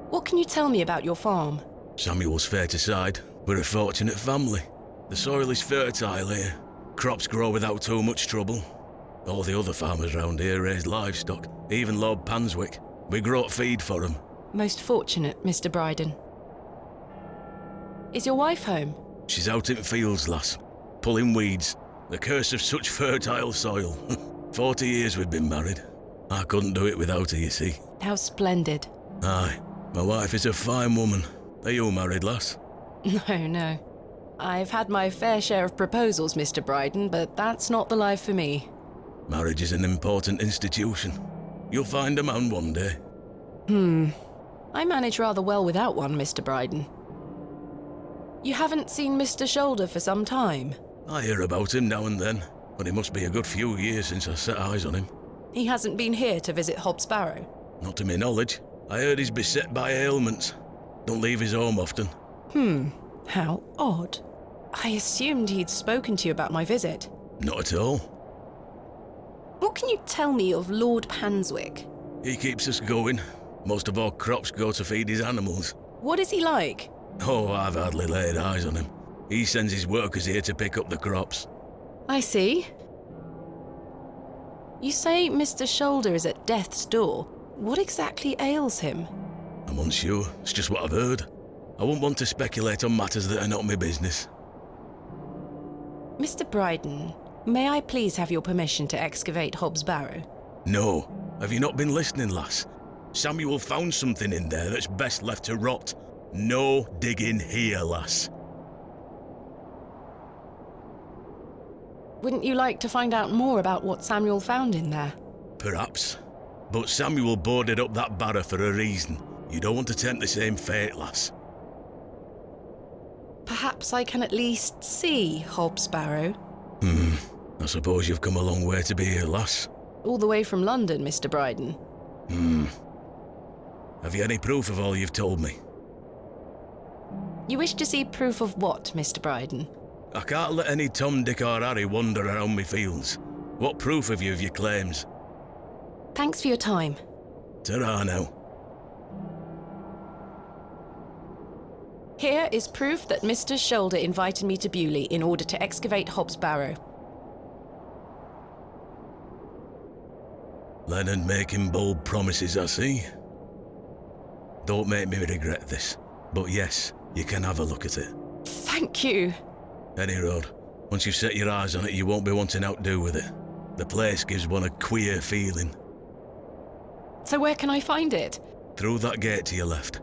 What can you tell me about your farm? Samuel's fair to side. We're a fortunate family. The soil is fertile here. Crops grow without too much trouble. All the other farmers round here raise livestock, even Lord Panswick. We grow feed for them. Most fortunate, Mr. Bryden. Is your wife home? She's out in fields, lass, pulling weeds. The curse of such fertile soil. 40 years we've been married. I couldn't do it without her, you see. How splendid. Aye, my wife is a fine woman. Are you married, lass? No. I've had my fair share of proposals, Mr. Bryden, but that's not the life for me. Marriage is an important institution. You'll find a man one day. I manage rather well without one, Mr. Bryden. You haven't seen Mr. Shoulder for some time? I hear about him now and then, but it must be a good few years since I set eyes on him. He hasn't been here to visit Hobbs Barrow? Not to my knowledge. I heard he's beset by ailments. Don't leave his home often. How odd. I assumed he'd spoken to you about my visit. Not at all. What can you tell me of Lord Panswick? He keeps us going. Most of our crops go to feed his animals. What is he like? Oh, I've hardly laid eyes on him. He sends his workers here to pick up the crops. I see. You say Mr. Shoulder is at death's door. What exactly ails him? I'm unsure. It's just what I've heard. I wouldn't want to speculate on matters that are not my business. Mr. Bryden, may I please have your permission to excavate Hobbs Barrow? No. Have you not been listening, lass? Samuel found something in there that's best left to rot. No digging here, lass. Wouldn't you like to find out more about what Samuel found in there? Perhaps. But Samuel boarded up that barrow for a reason. You don't want to tempt the same fate, lass. Perhaps I can at least see Hobbs Barrow. I suppose you've come a long way to be here, lass. All the way from London, Mr. Bryden. Have you any proof of all you've told me? You wish to see proof of what, Mr. Bryden? I can't let any Tom, Dick or Harry wander around me fields. What proof have you of your claims? Thanks for your time. Ta-ra now. Here is proof that Mr. Shoulder invited me to Bewley in order to excavate Hobbs Barrow. Leonard making bold promises, I see. Don't make me regret this, but yes, you can have a look at it. Thank you. Any road. Once you've set your eyes on it, you won't be wanting outdo with it. The place gives one a queer feeling. So where can I find it? Through that gate to your left.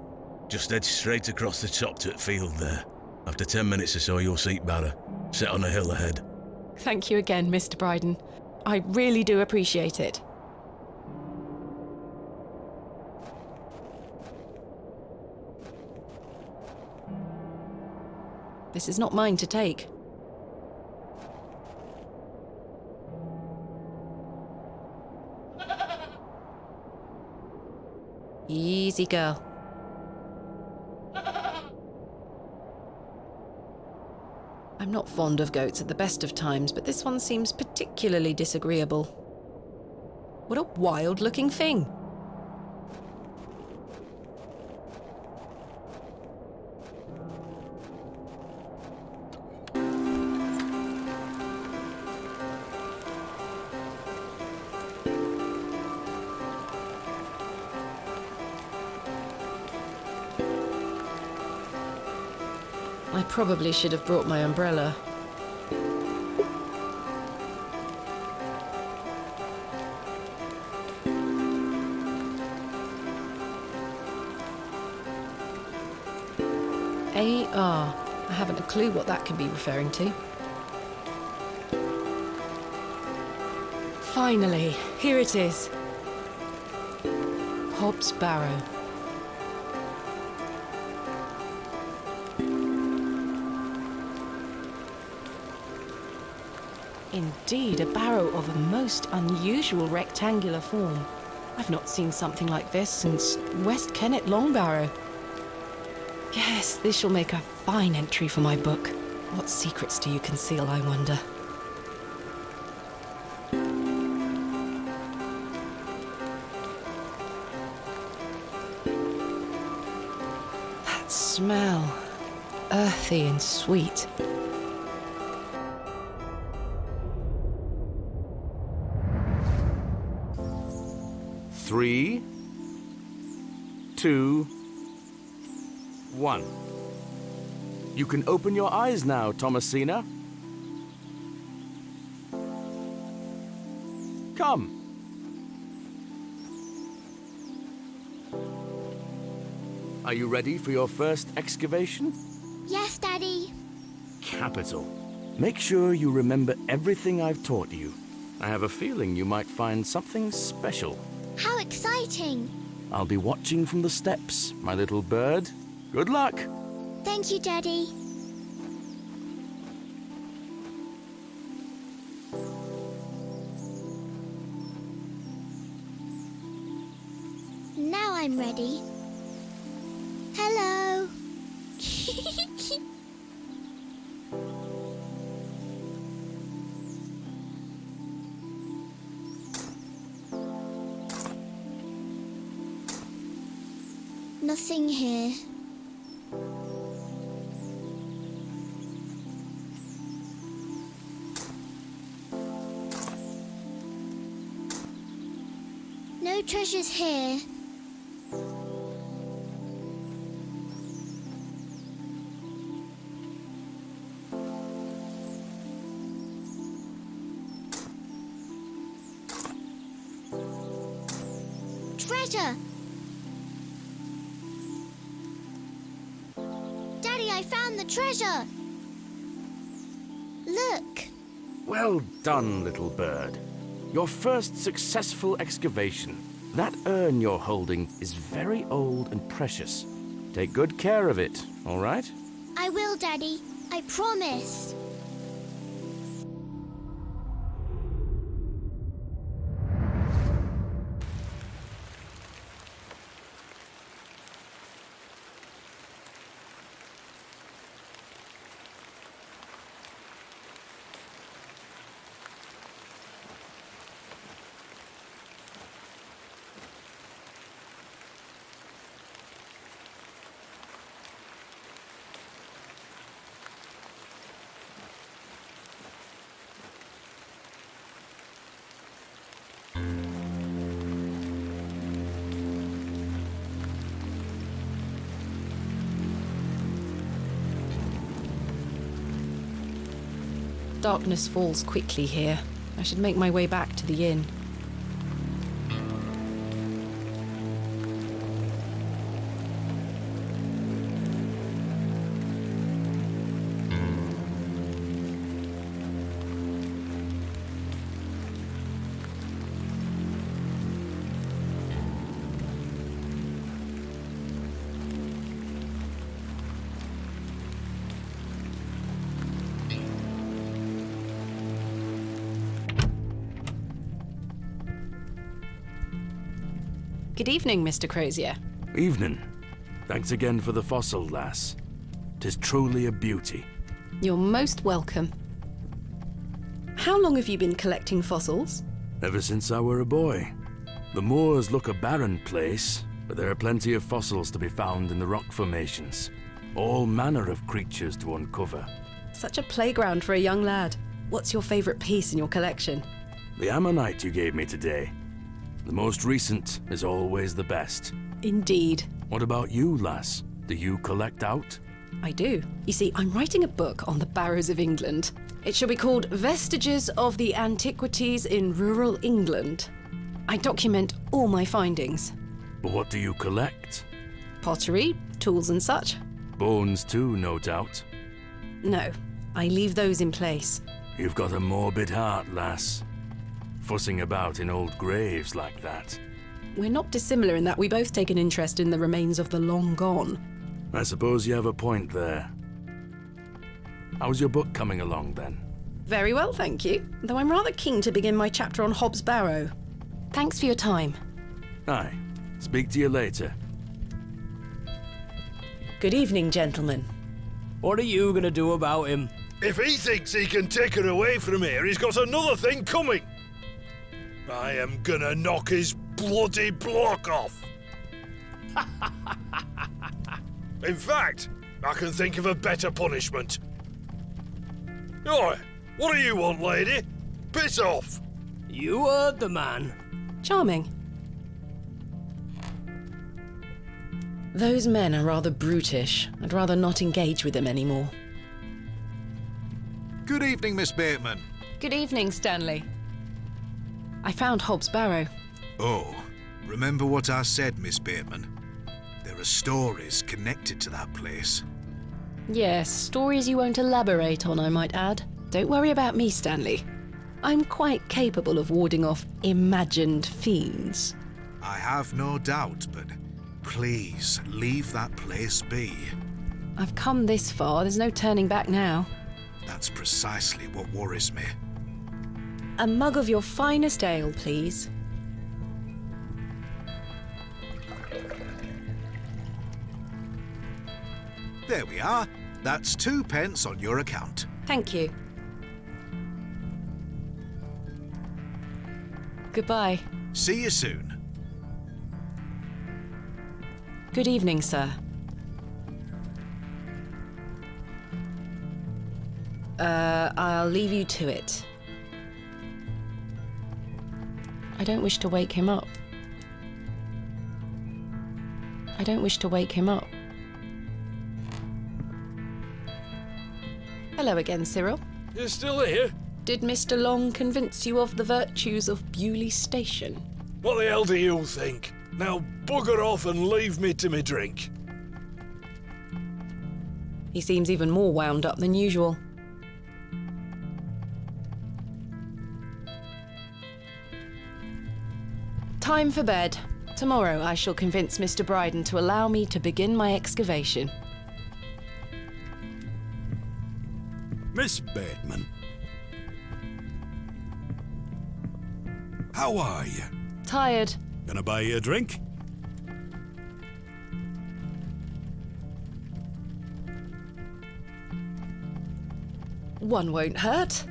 Just head straight across the top to the field there. After 10 minutes or so, you'll see Barrow, set on a hill ahead. Thank you again, Mr. Bryden. I really do appreciate it. This is not mine to take. Easy, girl. I'm not fond of goats at the best of times, but this one seems particularly disagreeable. What a wild-looking thing! I probably should have brought my umbrella. AR. I haven't a clue what that can be referring to. Finally, here it is. Hobbs Barrow. Indeed, a barrow of a most unusual rectangular form. I've not seen something like this since West Kennet Long Barrow. Yes, this shall make a fine entry for my book. What secrets do you conceal, I wonder? That smell. Earthy and sweet. Three, 2, 1. You can open your eyes now, Thomasina. Come. Are you ready for your first excavation? Yes, Daddy. Capital. Make sure you remember everything I've taught you. I have a feeling you might find something special. How exciting! I'll be watching from the steps, my little bird. Good luck! Thank you, Daddy. Now I'm ready. Hello! Nothing here. No treasures here. Treasure! Daddy, I found the treasure! Look! Well done, little bird. Your first successful excavation. That urn you're holding is very old and precious. Take good care of it, all right? I will, Daddy. I promise. Darkness falls quickly here. I should make my way back to the inn. Good evening, Mr. Crozier. Evening. Thanks again for the fossil, lass. 'Tis truly a beauty. You're most welcome. How long have you been collecting fossils? Ever since I were a boy. The moors look a barren place, but there are plenty of fossils to be found in the rock formations. All manner of creatures to uncover. Such a playground for a young lad. What's your favourite piece in your collection? The ammonite you gave me today. The most recent is always the best. Indeed. What about you, lass? Do you collect out? I do. You see, I'm writing a book on the Barrows of England. It shall be called Vestiges of the Antiquities in Rural England. I document all my findings. But what do you collect? Pottery, tools and such. Bones too, no doubt. No, I leave those in place. You've got a morbid heart, lass. Fussing about in old graves like that. We're not dissimilar in that we both take an interest in the remains of the long gone. I suppose you have a point there. How's your book coming along then? Very well, thank you. Though I'm rather keen to begin my chapter on Hobbs Barrow. Thanks for your time. Aye. Speak to you later. Good evening, gentlemen. What are you gonna do about him? If he thinks he can take her away from here, he's got another thing coming. I am gonna knock his bloody block off. In fact, I can think of a better punishment. Oi, what do you want, lady? Piss off. You heard the man. Charming. Those men are rather brutish. I'd rather not engage with them anymore. Good evening, Miss Bateman. Good evening, Stanley. I found Hobbs Barrow. Oh, remember what I said, Miss Bateman? There are stories connected to that place. Yes, stories you won't elaborate on, I might add. Don't worry about me, Stanley. I'm quite capable of warding off imagined fiends. I have no doubt, but please leave that place be. I've come this far, there's no turning back now. That's precisely what worries me. A mug of your finest ale, please. There we are. That's 2 pence on your account. Thank you. Goodbye. See you soon. Good evening, sir. I'll leave you to it. I don't wish to wake him up. I don't wish to wake him up. Hello again, Cyril. You're still here? Did Mr. Long convince you of the virtues of Bewley Station? What the hell do you think? Now bugger off and leave me to me drink. He seems even more wound up than usual. Time for bed. Tomorrow I shall convince Mr. Bryden to allow me to begin my excavation. Miss Bateman. How are you? Tired. Gonna buy you a drink? One won't hurt.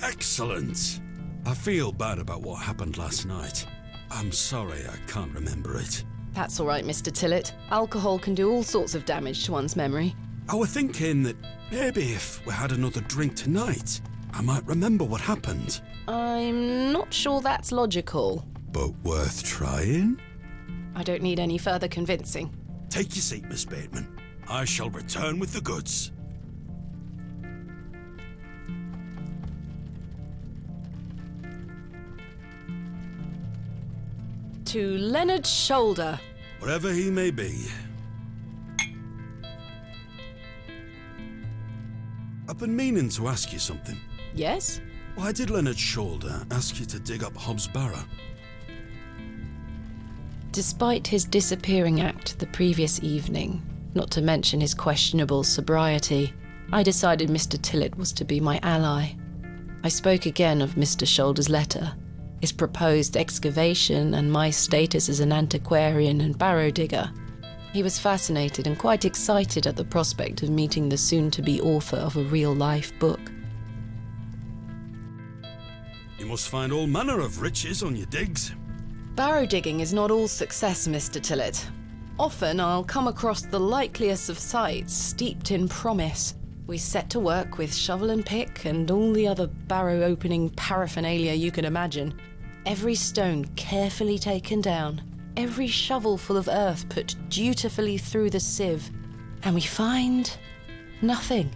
Excellent. I feel bad about what happened last night. I'm sorry I can't remember it. That's all right, Mr. Tillett. Alcohol can do all sorts of damage to one's memory. I was thinking that maybe if we had another drink tonight, I might remember what happened. I'm not sure that's logical. But worth trying? I don't need any further convincing. Take your seat, Miss Bateman. I shall return with the goods. to Leonard Shoulder. Wherever he may be. I've been meaning to ask you something. Yes? Why did Leonard Shoulder ask you to dig up Hobbs Barrow? Despite his disappearing act the previous evening, not to mention his questionable sobriety, I decided Mr. Tillett was to be my ally. I spoke again of Mr. Shoulder's letter, his proposed excavation, and my status as an antiquarian and barrow digger. He was fascinated and quite excited at the prospect of meeting the soon-to-be author of a real-life book. You must find all manner of riches on your digs. Barrow digging is not all success, Mr. Tillett. Often I'll come across the likeliest of sites steeped in promise. We set to work with shovel and pick and all the other barrow opening paraphernalia you can imagine. Every stone carefully taken down, every shovel full of earth put dutifully through the sieve, and we find nothing.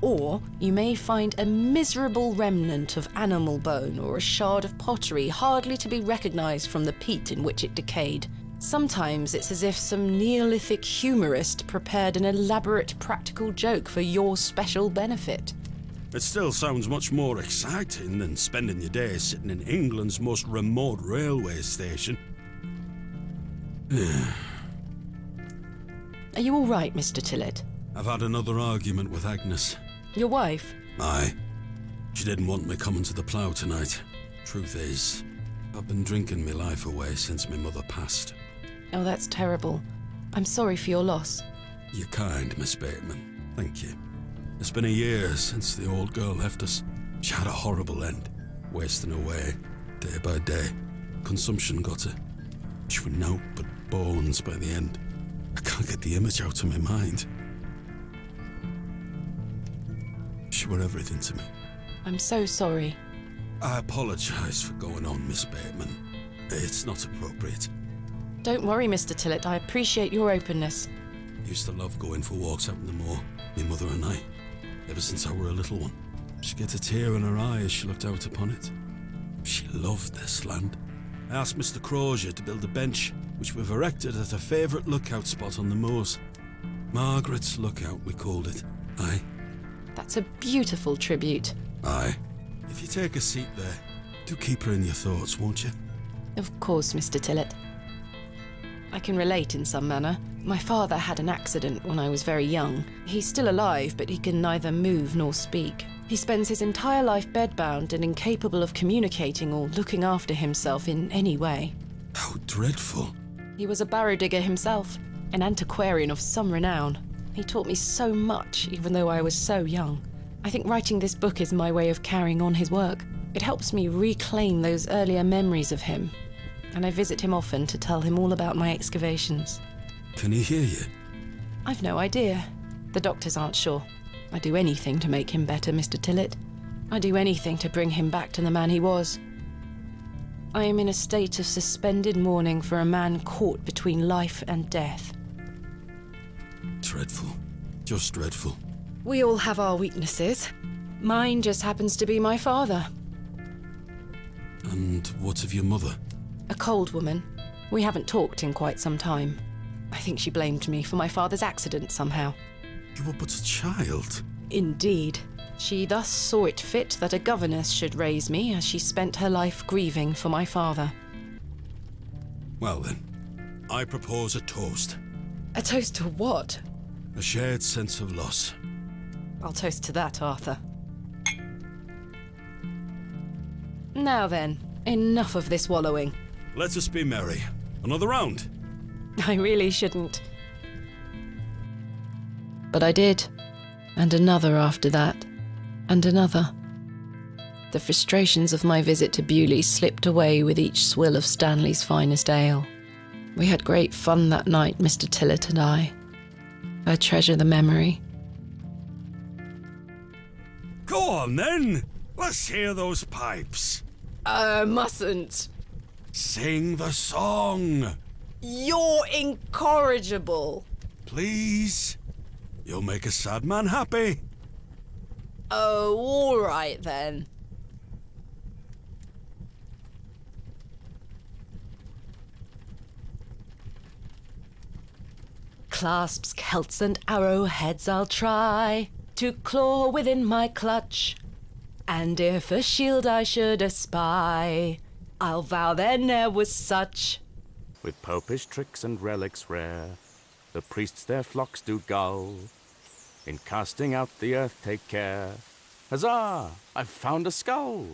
Or you may find a miserable remnant of animal bone or a shard of pottery hardly to be recognised from the peat in which it decayed. Sometimes it's as if some Neolithic humorist prepared an elaborate practical joke for your special benefit. It still sounds much more exciting than spending your days sitting in England's most remote railway station. Are you all right, Mr. Tillett? I've had another argument with Agnes. Your wife? Aye. She didn't want me coming to the plough tonight. Truth is, I've been drinking my life away since my mother passed. Oh, that's terrible. I'm sorry for your loss. You're kind, Miss Bateman. Thank you. It's been a year since the old girl left us. She had a horrible end, wasting away, day by day. Consumption got her. She was naught but bones by the end. I can't get the image out of my mind. She were everything to me. I'm so sorry. I apologise for going on, Miss Bateman. It's not appropriate. Don't worry, Mr. Tillett. I appreciate your openness. Used to love going for walks out in the moor, my mother and I, ever since I were a little one. She'd get a tear in her eye as she looked out upon it. She loved this land. I asked Mr. Crozier to build a bench, which we've erected at a favourite lookout spot on the moors. Margaret's Lookout, we called it. Aye. That's a beautiful tribute. Aye. If you take a seat there, do keep her in your thoughts, won't you? Of course, Mr. Tillett. I can relate in some manner. My father had an accident when I was very young. He's still alive, but he can neither move nor speak. He spends his entire life bedbound and incapable of communicating or looking after himself in any way. How dreadful. He was a barrow digger himself, an antiquarian of some renown. He taught me so much, even though I was so young. I think writing this book is my way of carrying on his work. It helps me reclaim those earlier memories of him, and I visit him often to tell him all about my excavations. Can he hear you? I've no idea. The doctors aren't sure. I'd do anything to make him better, Mr. Tillett. I'd do anything to bring him back to the man he was. I am in a state of suspended mourning for a man caught between life and death. Dreadful. Just dreadful. We all have our weaknesses. Mine just happens to be my father. And what of your mother? A cold woman. We haven't talked in quite some time. I think she blamed me for my father's accident somehow. You were but a child. Indeed. She thus saw it fit that a governess should raise me as she spent her life grieving for my father. Well then, I propose a toast. A toast to what? A shared sense of loss. I'll toast to that, Arthur. Now then, enough of this wallowing. Let us be merry. Another round. I really shouldn't. But I did. And another after that. And another. The frustrations of my visit to Bewley slipped away with each swill of Stanley's finest ale. We had great fun that night, Mr. Tillett and I. I treasure the memory. Go on then. Let's hear those pipes. Mustn't. Sing the song. You're incorrigible. Please. You'll make a sad man happy. Oh, all right then. clasps, celts, and arrowheads I'll try to claw within my clutch. And if a shield I should espy, I'll vow there ne'er was such. With popish tricks and relics rare, the priests their flocks do gull. In casting out the earth take care. Huzzah! I've found a skull!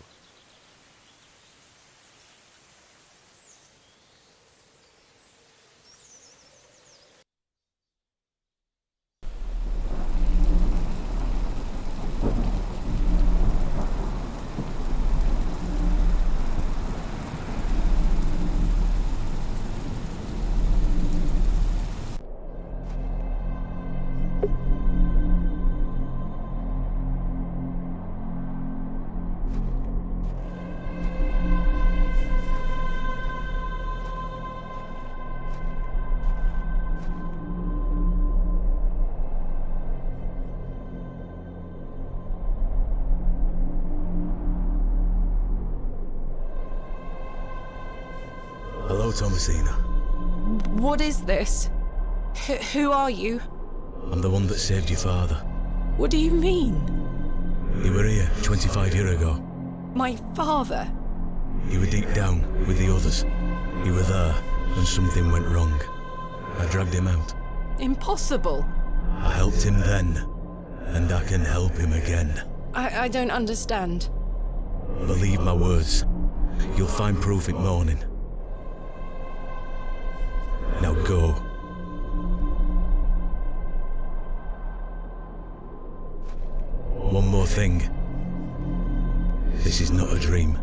Hello, Thomasina. What is this? Who are you? I'm the one that saved your father. What do you mean? You were here 25 years ago. My father? You were deep down with the others. You were there, and something went wrong. I dragged him out. Impossible. I helped him then, and I can help him again. I don't understand. Believe my words. You'll find proof in morning. Now go. One more thing. This is not a dream.